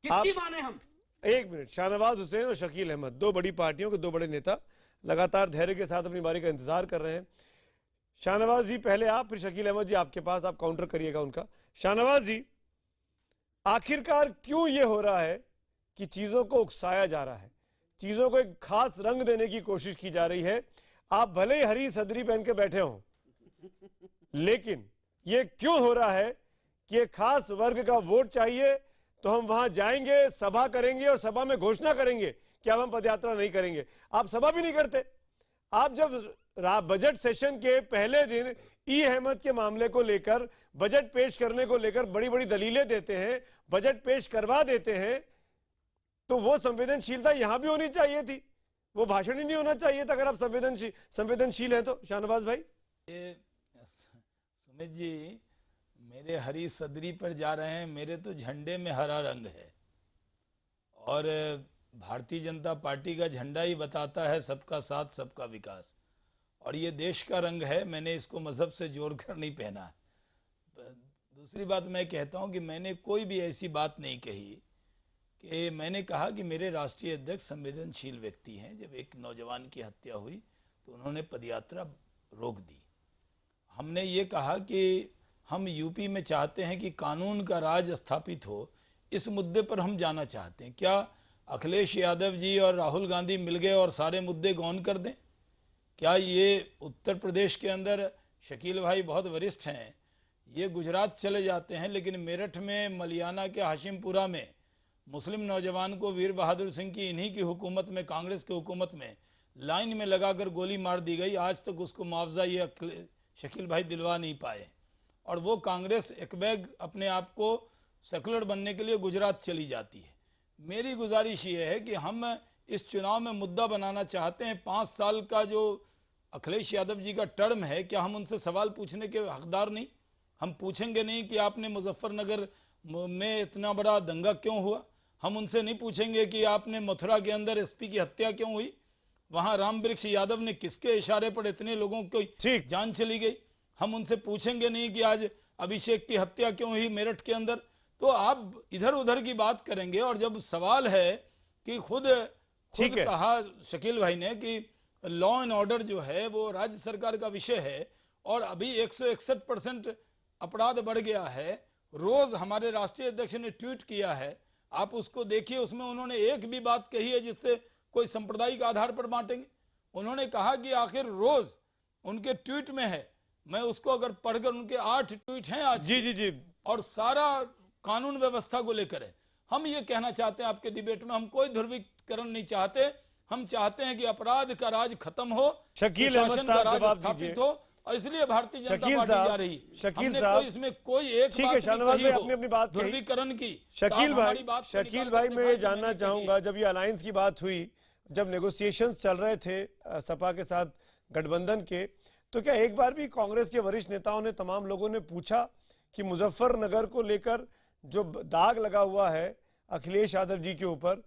किसकी माने हम? एक मिनट। शाहनवाज हुसैन और शकील अहमद, दो बड़ी पार्टियों के दो बड़े नेता लगातार धैर्य के साथ अपनी बारी का इंतजार कर रहे हैं। शाहनवाज जी पहले आप, फिर शकील अहमद जी आपके पास, आप काउंटर करिएगा उनका। शाहनवाज जी, आखिरकार क्यों ये हो रहा है कि चीजों को उकसाया जा रहा है, चीजों को एक खास रंग देने की कोशिश की जा रही है? आप भले ही हरी सदरी पहन के बैठे हों, लेकिन ये क्यों हो रहा है कि एक खास वर्ग का वोट चाहिए तो हम वहां जाएंगे, सभा करेंगे और सभा में घोषणा करेंगे कि अब हम पदयात्रा नहीं करेंगे। आप सभा भी नहीं करते। आप जब बजट सेशन के पहले दिन ई अहमद के मामले को लेकर, बजट पेश करने को लेकर बड़ी बड़ी दलीलें देते हैं, बजट पेश करवा देते हैं, तो वो संवेदनशीलता यहां भी होनी चाहिए थी, वो भाषण ही नहीं होना चाहिए था अगर आप संवेदनशील हैं तो। शाहनवाज भाई, सुमित जी मेरे हरी सदरी पर जा रहे हैं, मेरे तो झंडे में हरा रंग है और भारतीय जनता पार्टी का झंडा ही बताता है सबका साथ सबका विकास, और ये देश का रंग है, मैंने इसको मजहब से जोड़कर नहीं पहना है। दूसरी बात मैं कहता हूं कि मैंने कोई भी ऐसी बात नहीं कही कि मैंने कहा कि मेरे राष्ट्रीय अध्यक्ष संवेदनशील व्यक्ति हैं। जब एक नौजवान की हत्या हुई तो उन्होंने पदयात्रा रोक दी। हमने ये कहा कि हम यूपी में चाहते हैं कि कानून का राज स्थापित हो, इस मुद्दे पर हम जाना चाहते हैं। क्या अखिलेश यादव जी और राहुल गांधी मिल गए और सारे मुद्दे गौन कर दें? क्या ये उत्तर प्रदेश के अंदर शकील भाई बहुत वरिष्ठ हैं, ये गुजरात चले जाते हैं लेकिन मेरठ में मलियाना के हाशिमपुरा में मुस्लिम नौजवान को वीर बहादुर सिंह की इन्हीं की हुकूमत में, कांग्रेस की हुकूमत में लाइन में लगाकर गोली मार दी गई। आज तक उसको मुआवजा ये शकील भाई दिलवा नहीं पाए, और वो कांग्रेस एक बैग अपने आप को सेकुलर बनने के लिए गुजरात चली जाती है। मेरी गुजारिश ये है कि हम इस चुनाव में मुद्दा बनाना चाहते हैं। 5 साल का जो अखिलेश यादव जी का टर्म है, क्या हम उनसे सवाल पूछने के हकदार नहीं? हम पूछेंगे नहीं कि आपने मुजफ्फरनगर में इतना बड़ा दंगा क्यों हुआ? हम उनसे नहीं पूछेंगे कि आपने मथुरा के अंदर एसपी की हत्या क्यों हुई? वहां राम वृक्ष यादव ने किसके इशारे पर इतने लोगों की जान चली गई? हम उनसे पूछेंगे नहीं कि आज अभिषेक की हत्या क्यों हुई मेरठ के अंदर। तो आप इधर उधर की बात करेंगे, और जब सवाल है कि खुद कहा शकील भाई ने कि लॉ एंड ऑर्डर जो है वो राज्य सरकार का विषय है, और अभी 161% अपराध बढ़ गया है। रोज हमारे राष्ट्रीय अध्यक्ष ने ट्वीट किया है, आप उसको देखिए, उसमें उन्होंने एक भी बात कही है जिससे कोई सांप्रदायिक आधार पर बांटेंगे। उन्होंने कहा कि आखिर रोज उनके ट्वीट में है, मैं उसको अगर पढ़कर, उनके 8 ट्वीट हैं आज जी, और सारा कानून व्यवस्था को लेकर है। हम ये कहना चाहते हैं आपके डिबेट में, हम कोई ध्रुवीकरण नहीं चाहते, हम चाहते हैं कि अपराध का राज खत्म हो, शकील अहमद साहब जवाब दीजिए। और इसलिए भारतीय जनता पार्टी जा रही। शकील साहब, इसमें कोई एक ठीक है, शाहनवाज भाई अपनी अपनी बात ध्रुवीकरण की। शकील भाई मैं ये जानना चाहूंगा, जब ये अलायंस की बात हुई, जब नेगोशिएशंस चल रहे थे सपा के साथ गठबंधन के, तो क्या एक बार भी कांग्रेस के वरिष्ठ नेताओं ने, तमाम लोगों ने पूछा कि मुजफ्फरनगर को लेकर जो दाग लगा हुआ है अखिलेश यादव जी के ऊपर,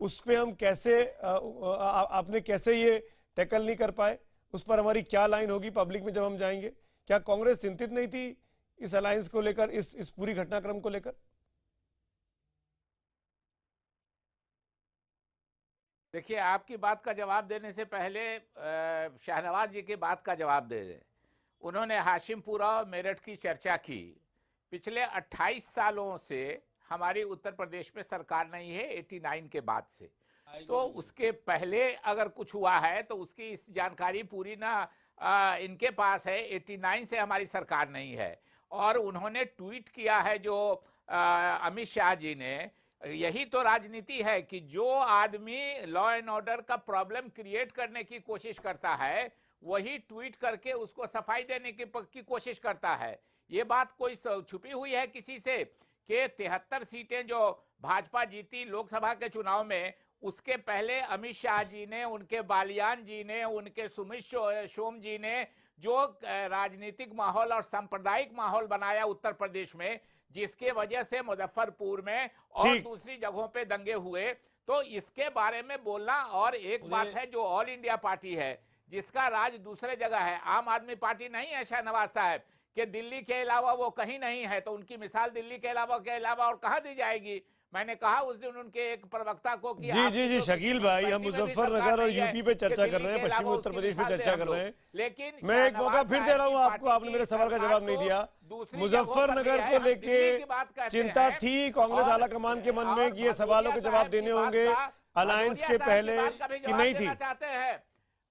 उस पे हम कैसे आपने कैसे ये टैकल नहीं कर पाए? उस पर हमारी क्या लाइन होगी पब्लिक में जब हम जाएंगे? क्या कांग्रेस चिंतित नहीं थी इस अलायंस को लेकर, इस पूरी घटनाक्रम को लेकर? देखिए, आपकी बात का जवाब देने से पहले शाहनवाज जी की बात का जवाब दे दें। उन्होंने हाशिमपुरा और मेरठ की चर्चा की। पिछले 28 सालों से हमारी उत्तर प्रदेश में सरकार नहीं है, 89 के बाद से। तो उसके पहले अगर कुछ हुआ है तो उसकी इस जानकारी पूरी ना इनके पास है। 89 से हमारी सरकार नहीं है। और उन्होंने ट्वीट किया है जो अमित शाह जी ने, यही तो राजनीति है कि जो आदमी लॉ एंड ऑर्डर का प्रॉब्लम क्रिएट करने की कोशिश करता है वही ट्वीट करके उसको सफाई देने की कोशिश करता है। ये बात कोई छुपी हुई है किसी से कि 73 सीटें जो भाजपा जीती लोकसभा के चुनाव में, उसके पहले अमित शाह जी ने, उनके बालियान जी ने, उनके सुमित सोम जी ने जो राजनीतिक माहौल और सांप्रदायिक माहौल बनाया उत्तर प्रदेश में, जिसके वजह से मुजफ्फरपुर में और दूसरी जगहों पे दंगे हुए, तो इसके बारे में बोलना। और एक बात है, जो ऑल इंडिया पार्टी है जिसका राज दूसरे जगह है, आम आदमी पार्टी नहीं है शाहनवाज साहब कि दिल्ली के अलावा वो कहीं नहीं है, तो उनकी मिसाल दिल्ली के अलावा और कहाँ दी जाएगी? मैंने कहा उस दिन उनके एक प्रवक्ता को कि जी शकील भाई, हम मुजफ्फरनगर और यूपी पे चर्चा कर रहे हैं, पश्चिमी उत्तर प्रदेश पे चर्चा कर रहे हैं, लेकिन मैं एक मौका फिर दे रहा हूँ आपको, आपने मेरे सवाल का जवाब नहीं दिया। मुजफ्फरनगर को लेके चिंता थी कांग्रेस आलाकमान के मन में कि ये सवालों के जवाब देने होंगे अलायंस के पहले, कि नहीं थी?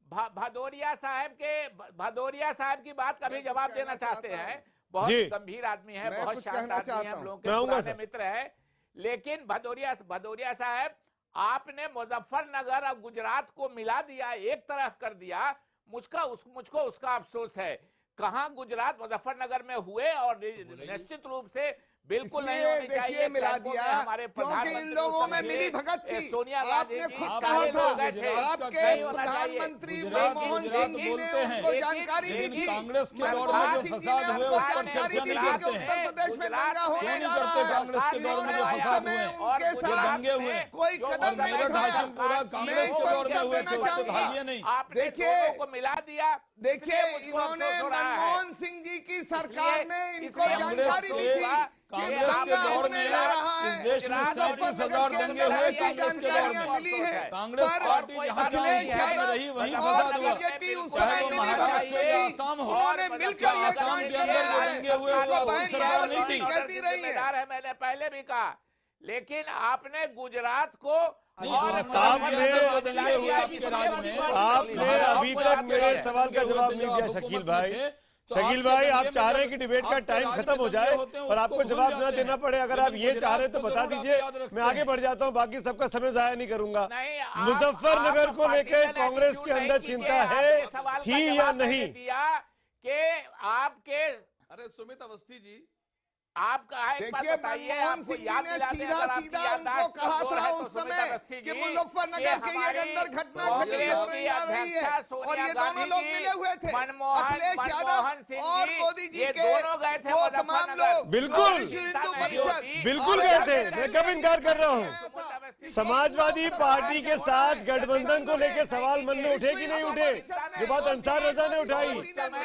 भदौरिया साहब की बात का भी जवाब देना चाहते हैं। बहुत गंभीर आदमी है, बहुत शांत आदमी है, हम लोगों के पुराने मित्र है। लेकिन भदौरिया साहब, आपने मुजफ्फरनगर और गुजरात को मिला दिया, एक तरह कर दिया। मुझको उसका अफसोस है। कहां गुजरात मुजफ्फरनगर में हुए, और निश्चित रूप से बिल्कुल नहीं इसलिए होनी चाहिए। देखिए मिला कैंपों में दिया हमारे क्योंकि इन प्रधानमंत्री लोगों उस में समय मिली भगत थी। सोनिया गांधी आपने जी खुद सारे कहा लोग था, गए थे। आपके नहीं होना प्रधानमंत्री चाहिए। मनमोहन सिंह जी ने उनको जानकारी दी थी। कांग्रेस के दौर में मनमोहन जो सिंह जी फसाद ने हुए उनको उस पर जानकारी दी चर्चा थी नहीं कि करते उत्तर हैं। प्रदेश में दंगा क्यों होने नहीं जा करते? रहा कांग्रेस है। के दौर में जो इन्होंने फसाद उस समय हुए उनके जो साथ दंगे हुए कोई कदम नहीं मेरठ उठाया। हाशिमपुरा मैं कांग्रेस इस के पर दौर में उत्तर हुए देना थे, उसको चाहूंगा। भागिए नहीं। आपने देखिए, दोनों को मिला दिया। देखिए इसलिए मुझको इन्होंने अफसोस हो रहा है। मनमोहन सिंह जी की सरकार ने इनको इसलिए जानकारी दी थी कि कांग्रेस के दंगा दौर होने में जा रहा इस है। देश में 37,000 दंगे हुए कांग्रेस के दौर जानकारियां में। मिली है। कांग्रेस पर पार्टी जहां अखिलेश जहां यादव रही वहीं और फसाद हुआ। बीजेपी उस चाहे समय वो मिली महाराष्ट्र भगत में हो या थी। आसाम हो, उन्होंने मिलकर ये आसाम कांड के अंदर किया जो है। दंगे हुए वो उसको उस बहन सरकार नहीं मायावती थी। कहती रही है। जिम्मेदार है, मैंने पहले भी कहा। लेकिन आपने गुजरात को आपने अभी तक मेरे सवाल का जवाब नहीं दिया शकील भाई। शकील भाई, आप चाह रहे हैं कि डिबेट का टाइम खत्म हो जाए और आपको जवाब न देना पड़े। अगर आप ये चाह रहे हैं तो बता दीजिए, मैं आगे बढ़ जाता हूँ, बाकी सबका समय जाया नहीं करूंगा। मुजफ्फरनगर को लेकर कांग्रेस के अंदर चिंता है, थी या नहीं? कि आपके अरे सुमित अवस्थी जी, आपका एक बात देखिए, बताइए, मनमोहन आपको सिंह जी याद ने दिलाते हैं, अगर आपकी सीधा याददाश्त उनको कहा कमजोर था है तो उस सुमित समय अवस्थी कि जी, मुजफ्फरनगर के ये अंदर घटना घटी होने जा रही है और ये दोनों लोग मिले हुए थे। अखिलेश यादव और मोदी जी के दोनों गए थे वो तमाम लोग बिल्कुल विश्व हिंदू परिषद बिल्कुल गए थे, मैं कब इनकार कर रहा हूँ। समाजवादी पार्टी के साथ गठबंधन को लेकर सवाल मन में उठे कि नहीं उठे? जो बात अंसार रजा ने उठाई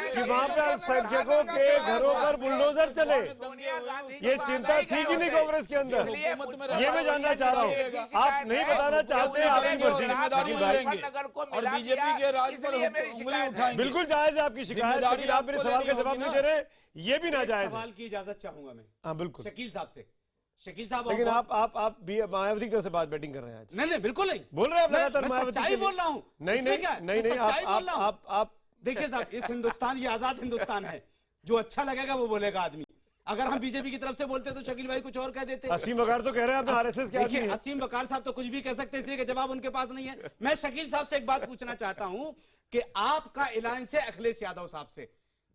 कि वहां पे अल्पसंख्यकों के घरों पर बुलडोजर चले, ये चिंता थी कि नहीं कांग्रेस के अंदर? ये मैं जानना चाह रहा हूँ। आप नहीं बताना चाहते, आपकी मर्जी। शकील भाई, और बीजेपी के राज पर उंगली उठाएंगे। बिल्कुल जायज है आपकी शिकायत, लेकिन आप मेरे सवाल का जवाब नहीं दे रहे, ये भी नाजायज है। सवाल की इजाजत चाहूंगा मैं। हाँ बिल्कुल शकील साहब से। शकील साहब, लेकिन आप भी मायावती की तरफ से बात बैटिंग कर रहे हैं आज। नहीं बिल्कुल नहीं बोल रहे हैं आप लगातार मैं मायावती सच्चाई के लिए। बोल रहा हूँ। नहीं इसमें नहीं क्या है? नहीं मैं नहीं सच्चाई बोल रहा हूँ। आप देखिए साहब, इस हिंदुस्तान ये आजाद हिंदुस्तान है, जो अच्छा लगेगा वो बोलेगा आदमी। अगर हम बीजेपी की तरफ से बोलते तो शकील भाई कुछ और कह देते। असीम वकार तो कह रहे हैं आपने आरएसएस के आदमी देखिए, हैं। असीम वकार साहब तो कुछ भी कह सकते हैं, इसलिए कि जवाब उनके पास नहीं है। मैं शकील साहब से एक बात पूछना चाहता हूं कि आपका अलायंस है अखिलेश यादव साहब से,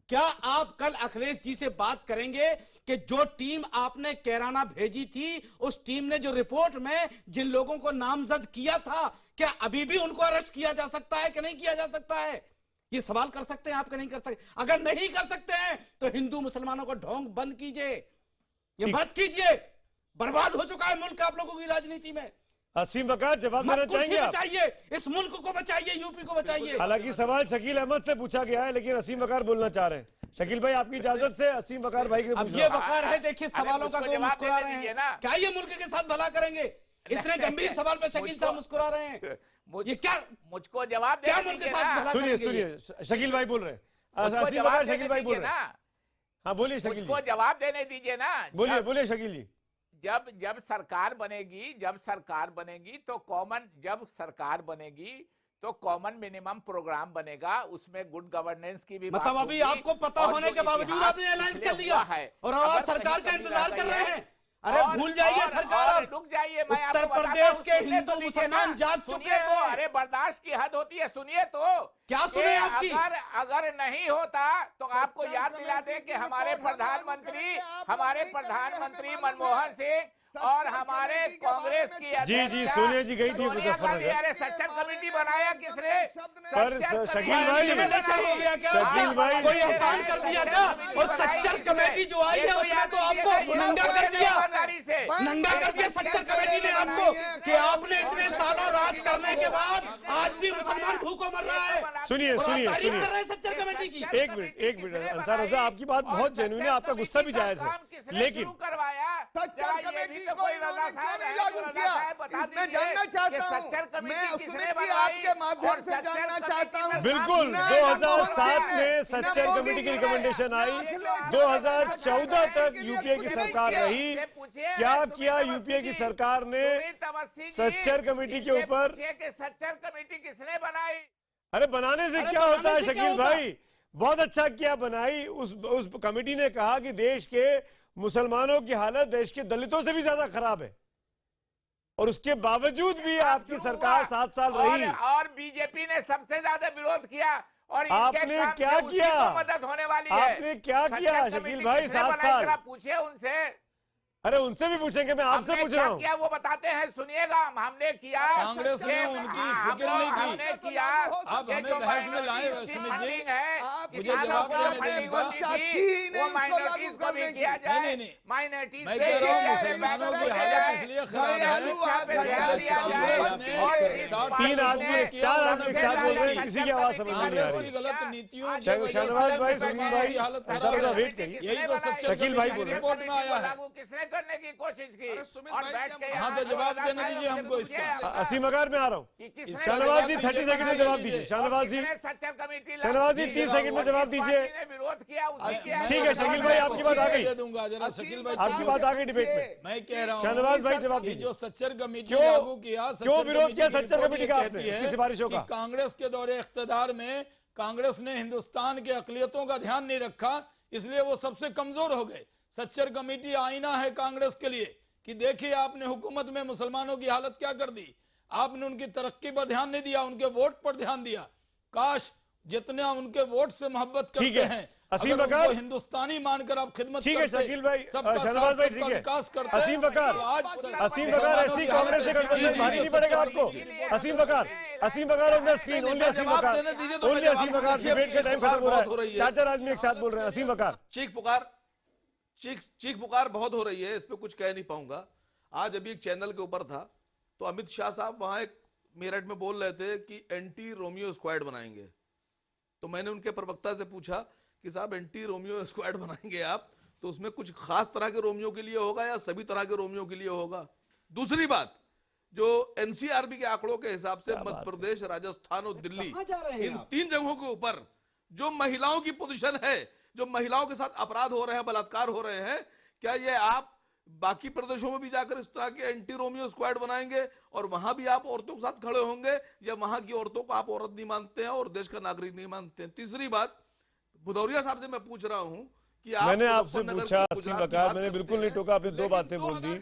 क्या आप कल अखिलेश जी से बात करेंगे कि जो टीम आपने कैराना भेजी थी, उस टीम ने जो रिपोर्ट में जिन लोगों को नामजद किया था, क्या अभी भी उनको अरेस्ट किया जा सकता है कि नहीं किया जा सकता है? ये सवाल कर सकते हैं, आपका नहीं कर सकते। अगर नहीं कर सकते हैं तो हिंदू मुसलमानों को ढोंग बंद कीजिए, ये मत कीजिए। बर्बाद हो चुका है मुल्क आप लोगों की राजनीति में। असीम वकार जवाब देना चाहेंगे आप? बचाइए इस मुल्क को, बचाइए यूपी को, बचाइए। हालांकि सवाल शकील अहमद से पूछा गया है, लेकिन असीम वकार बोलना चाह रहे हैं। शकील भाई, आपकी इजाजत से असीम वकार भाई के अब ये वकार है, देखिए सवालों का वो मुस्कुरा रहे हैं। क्या ये मुल्क के साथ भला करेंगे? इतने गंभीर सवाल पे शकील साहब मुस्कुरा रहे हैं, ये क्या? मुझको जवाब क्या मुल्क के साथ भला सुनिए करेंगे? सुनिए, शकील भाई बोल रहे हैं, असीम वकार शकील भाई बोल रहे हैं। हाँ बोलिए शकील जी, मुझको जवाब देने दीजिए ना। बोलिए बोलिए शकील जी। जब सरकार बनेगी तो कॉमन मिनिमम प्रोग्राम बनेगा, उसमें गुड गवर्नेंस की भी मतलब अभी आपको पता होने के बावजूद आपने अलायंस कर लिया और आप सरकार का इंतजार कर रहे हैं। अरे भूल जाइए सरकार, रुक जाइए, मैं उत्तर प्रदेश के हिंदू मुसलमान जाग चुके हैं। अरे बर्दाश्त की हद होती है, सुनिए तो। क्या सुने आपकी? अगर नहीं होता तो आपको याद दिलाते कि हमारे प्रधानमंत्री मनमोहन सिंह और हमारे कांग्रेस की जी सोनिया जी गई थी मुजफ्फरनगर। अरे सच्चर कमेटी बनाया किसने? पर शकील भाई, शकील भाई कोई एहसान कर दिया क्या? और सच्चर कमेटी जो आई है उसने तो आपको नंगा कर दिया, सच्चर कमेटी ने आपको कि आपने इतने सालों राज करने के बाद आज भी मुसलमान भूखों मर रहा है। सुनिए सच्चर कमेटी की। एक मिनट अंसार रजा, आपकी बात बहुत जेन्युइन है, आपका गुस्सा भी जायज है, लेकिन सच्चर कमेटी को इन्होंने क्यों नहीं लागू किया? मैं जानना चाहता हूँ, मैं सुमित जी आपके माध्यम से जानना चाहता हूँ। बिल्कुल 2007 में सच्चर कमेटी की रिकमेंडेशन आई, 2014 तक यूपीए की सरकार रही। क्या किया यूपीए की सरकार ने सच्चर कमेटी के ऊपर? सच्चर कमेटी किसने बनाई? अरे बनाने से क्या होता है शकील भाई, बहुत अच्छा किया बनाई। उस कमेटी ने कहा कि देश के मुसलमानों की हालत देश के दलितों से भी ज्यादा खराब है, और उसके बावजूद भी आपकी सरकार 7 साल रही और बीजेपी ने सबसे ज्यादा विरोध किया। और आपने क्या किया? मदद होने वाली है। आपने क्या किया शकील भाई? 7 साल पूछिए उनसे। अरे उनसे भी पूछेंगे, मैं आपसे हमने पूछ रहा क्या हूँ। किया वो बताते हैं, सुनिएगा। हमने किया, कांग्रेस ने उनकी फिक्र नहीं की। हमने किया। आप हमें बहस में लाए सुमित जी, मुझे जवाब देने दें। वो माइनॉरिटीज को भी किया जाए, माइनॉरिटीज मैं कह रहा हूँ मुसलमानों की हालत इसलिए खराब है। 3 आदमी 4 आदमी एक साथ बोल रहे हैं, किसी की आवाज समझ में नहीं आ रही। गलत नीतियों शहनवाज भाई, सुनील भाई, थोड़ा वेट करिए। यही तो शकील भाई बोल रहे हैं। रिपोर्ट में आया है। लागू किसने करने की कोशिश की और बैठ के हाँ तो जवाब देने दीजिए हमको इसका। असीम अकार में आ रहा हूँ। शाहनवाज जी 30 सेकंड में जवाब दीजिए। शाहनवाज जी, सच्चर कमेटी, शाहनवाज जी 30 सेकंड में जवाब दीजिए। विरोध किया, ठीक है शकील भाई, आपकी बात आ गई, दे दूंगा जरा शकील भाई, आपकी बात आ गई डिबेट में। मैं कह रहा हूँ शाहनवाज भाई जवाब कि दीजिए। जो सच्चर कमेटी क्यों- लागू किया, क्यों विरोध किया कमेटी की सच्चर रिपोर्ट कमेटी ये का कहती आपने, है इसकी सिफारिशों कि का? कांग्रेस के दौरे इख्तियार में कांग्रेस ने हिंदुस्तान के अकलियतों का ध्यान नहीं रखा, इसलिए वो सबसे कमजोर हो गए। सच्चर कमेटी आईना है कांग्रेस के लिए कि देखिए आपने हुकूमत में मुसलमानों की हालत क्या कर दी, आपने उनकी तरक्की पर ध्यान नहीं दिया, उनके वोट पर ध्यान दिया। काश जितना उनके वोट से मोहब्बत ठीक करते है। हैं, असीम अगर बकार, उनको हिंदुस्तानी मानकर आप खिदमत ठीक है करते, शकील भाई, सबका शहनवाज साथ, भाई, सबका ठीक है। विकास करते, असीम बकार, तो आज असीम बकार, ऐसी कांग्रेस से गठबंधन भारी नहीं पड़ेगा आपको। असीम बकार, असीम बकार on the screen, only Asim Bakar, only Asim Bakar. Debate का टाइम खत्म हो रहा है, 4 आदमी एक साथ बोल रहे हैं। असीम बकार, चीख पुकार बहुत हो रही है, इस पे कुछ कह नहीं पाऊंगा। आज अभी एक चैनल के ऊपर था तो अमित शाह साहब वहां एक मेरठ में बोल रहे थे कि एंटी रोमियो स्क्वाड बनाएंगे। तो मैंने उनके प्रवक्ता से पूछा कि साहब एंटी रोमियो स्क्वाड बनाएंगे आप, तो उसमें कुछ खास तरह के रोमियो के लिए होगा या सभी तरह के रोमियो के लिए होगा? दूसरी बात, जो एनसीआरबी के आंकड़ों के हिसाब से मध्य प्रदेश, राजस्थान और दिल्ली, इन 3 जगहों के ऊपर जो महिलाओं की पोजीशन है, जो महिलाओं के साथ अपराध हो रहे हैं, बलात्कार हो रहे हैं, क्या ये आप बाकी प्रदेशों में भी जाकर इस तरह के एंटी रोमियो स्क्वाड बनाएंगे और वहां भी आप औरतों के साथ खड़े होंगे, या वहां की औरतों को आप औरत नहीं मानते हैं और देश का नागरिक नहीं मानते हैं? तीसरी बात, भदौरिया साहब से मैं पूछ रहा हूं कि मैंने आपसे पूछा असीम बकार, मैंने बिल्कुल नहीं टोका, आपने 2 बातें बोल दी।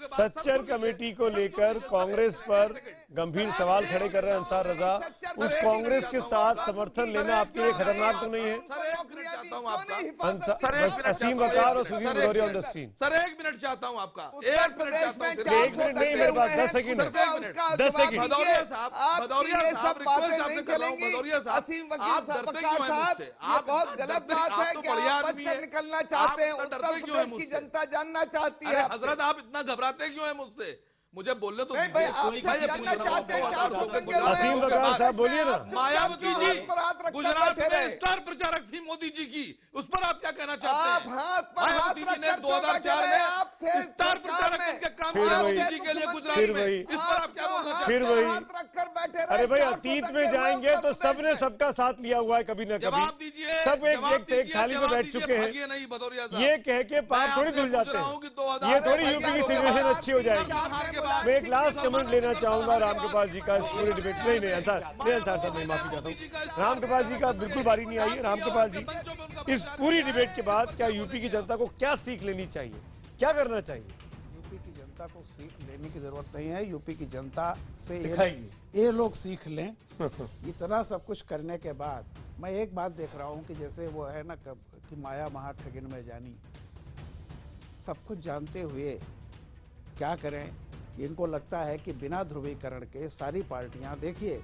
सच्चर कमेटी को लेकर कांग्रेस पर गंभीर सवाल खड़े कर रहे हैं अंसार रजा, उस कांग्रेस के साथ समर्थन लेना आपके लिए खतरनाक तो नहीं है? असीम बकार और Sudhir Bhadauria on the screen. Sir 1 minute चाहता हूं आपका, 1 मिनट नहीं, मेरे पास 10 सेकंड है, 10 सेकंड। भदौरिया साहब रिक्वेस्ट आपसे कर रहा हूं, भदौरिया साहब आप डरते क्यों हैं मुझसे? आप बहुत गलत बात है कि आप बचकर निकलना चाहते हैं, उत्तर प्रदेश की जनता जानना चाहती है। हजरत आप इतना घबराते क्यों हैं मुझसे? मुझे बोलने तो नहीं भाई, आपसे जानना चाहते हैं। असीम बकार साहब बोलिए ना। मायावती जी गुजरात में स्टार प्रचारक थी मोदी जी की, उस पर आप क्या कहना चाहते हैं? मायावती जी ने 2004 में स्टार प्रचारक के काम किया मोदी जी के लिए गुजरात में, इस पर आप क्या बोलना चाहते हैं? फिर वही, अरे भाई अतीत में जाएंगे तो सबने सबका साथ लिया हुआ है कभी न कभी, सब एक थाली में बैठ चुके हैं। ये कह के पाप थोड़ी धुल जाते हैं, ये थोड़ी यूपी की सिचुएशन अच्छी हो जाएगी। मैं एक लास्ट कमेंट लेना चाहूंगा रामकृपाल जी का इस पूरे डिबेट। नहीं अंसार साहब, मैं माफी चाहता हूँ, रामकृपाल जी का बिल्कुल बारी नहीं आई। रामकृपाल जी, इस पूरी डिबेट के बाद क्या यूपी की जनता को क्या सीख लेनी चाहिए, क्या करना चाहिए? यूपी की जनता को सीख लेने की जरूरत नहीं है, यूपी की जनता से सिखाएंगे। ये लोग सीख लें। इतना सब कुछ करने के बाद मैं एक बात देख रहा हूँ कि जैसे वो है ना कि माया महा ठगिन में जानी, सब कुछ जानते हुए क्या करें कि इनको लगता है कि बिना ध्रुवीकरण के सारी पार्टियां, देखिए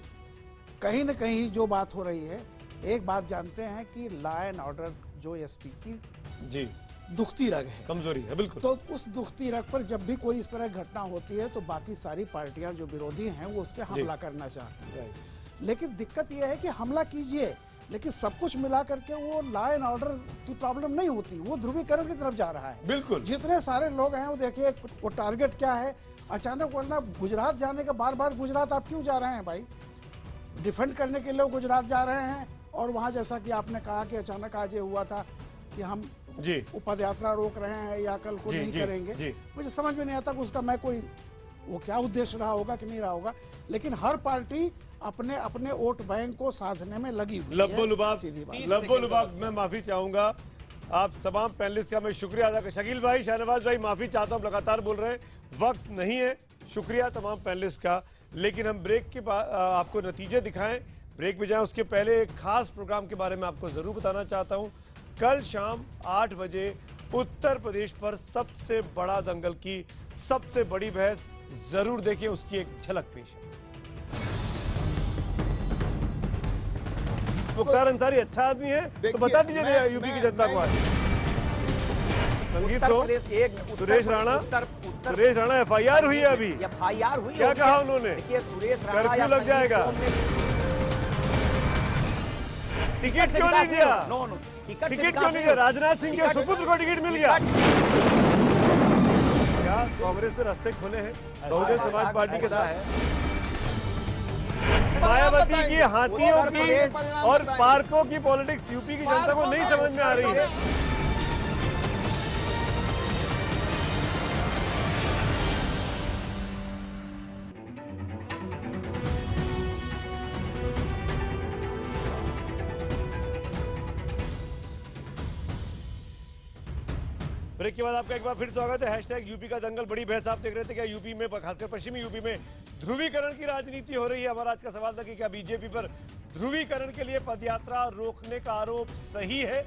कहीं न कहीं जो बात हो रही है, एक बात जानते हैं कि लॉ एंड ऑर्डर जो एसपी की जी दुखती रग है, कमजोरी है, बिल्कुल। तो उस दुखती रग पर जब भी कोई इस तरह घटना होती है तो बाकी सारी पार्टियां जो विरोधी हैं वो उस पर हमला करना चाहती हैं। लेकिन दिक्कत यह है कि हमला कीजिए, लेकिन सब कुछ मिला करके वो लॉ एंड ऑर्डर की प्रॉब्लम नहीं होती, वो ध्रुवीकरण की तरफ जा रहा है। बिल्कुल, जितने सारे लोग हैं वो देखिए, वो टारगेट क्या है, अचानक वरना गुजरात जाने का, बार बार गुजरात आप क्यों जा रहे हैं भाई? डिफेंड करने के लिए गुजरात जा रहे हैं, और वहां जैसा कि आपने कहा कि अचानक आज ये हुआ था कि हम पद यात्रा रोक रहे हैं या कल को नहीं करेंगे। मुझे समझ में नहीं आता कि उसका मैं कोई वो क्या उद्देश्य रहा होगा कि नहीं रहा होगा, लेकिन हर पार्टी अपने अपने वोट बैंक को साधने में लगी हुई है। लब्बो-लुबाब मैं माफी चाहूंगा आप तमाम पैनलिस्ट का, मैं शुक्रिया अदा कर। शकील भाई, शाहनवाज भाई, माफी चाहता हूं, लगातार बोल रहे हैं, वक्त नहीं है। शुक्रिया तमाम पैनलिस्ट का, लेकिन हम ब्रेक के बाद आपको नतीजे दिखाएं। ब्रेक में जाएं उसके पहले एक खास प्रोग्राम के बारे में आपको जरूर बताना चाहता हूं। कल शाम 8 बजे उत्तर प्रदेश पर सबसे बड़ा दंगल की सबसे बड़ी बहस जरूर देखिए, उसकी एक झलक पेश है। मुख्तार अंसारी अच्छा आदमी है तो बता दीजिए यूपी की जनता को। आज संगीत सो सुरेश राणा FIR हुई है अभी, FIR हुई, क्या कहा उन्होंने? सुरेश राणा कर्फ्यू लग जाएगा। टिकट क्यों नहीं दिया? टिकट क्यों नहीं दिया? राजनाथ सिंह के सुपुत्र को टिकट मिल गया। क्या कांग्रेस पे रास्ते खुले हैं बहुजन समाज पार्टी के साथ? मायावती की हाथियों की और पार्कों की पॉलिटिक्स यूपी की जनता को नहीं समझ में आ रही है। ब्रेक के बाद आपका एक बार फिर स्वागत है। हैशटैग यूपी का दंगल, बड़ी बहस आप देख रहे थे। क्या यूपी में, खासकर पश्चिमी यूपी में ध्रुवीकरण की राजनीति हो रही है? हमारा आज का सवाल था कि क्या बीजेपी पर ध्रुवीकरण के लिए पदयात्रा रोकने का आरोप सही है?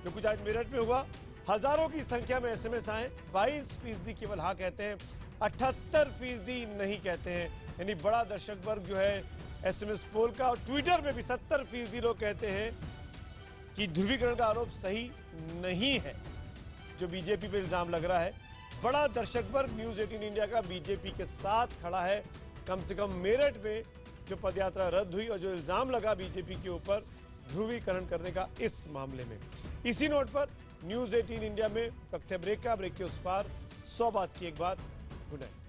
जो कुछ आज मेरठ में हुआ, हजारों की संख्या में SMS आए, 22% केवल हाँ कहते हैं, 78% नहीं कहते हैं। यानी बड़ा दर्शक वर्ग जो है SMS पोल का, और ट्विटर में भी 70% लोग कहते हैं कि ध्रुवीकरण का आरोप सही नहीं है जो बीजेपी पे इल्जाम लग रहा है। बड़ा दर्शक वर्ग न्यूज 18 इंडिया का बीजेपी के साथ खड़ा है। कम से कम मेरठ में जो पदयात्रा रद्द हुई और जो इल्जाम लगा बीजेपी के ऊपर ध्रुवीकरण करने का इस मामले में। इसी नोट पर न्यूज 18 इंडिया में वक्त है ब्रेक का। ब्रेक के उस पार 100 बात की एक बात। Good night.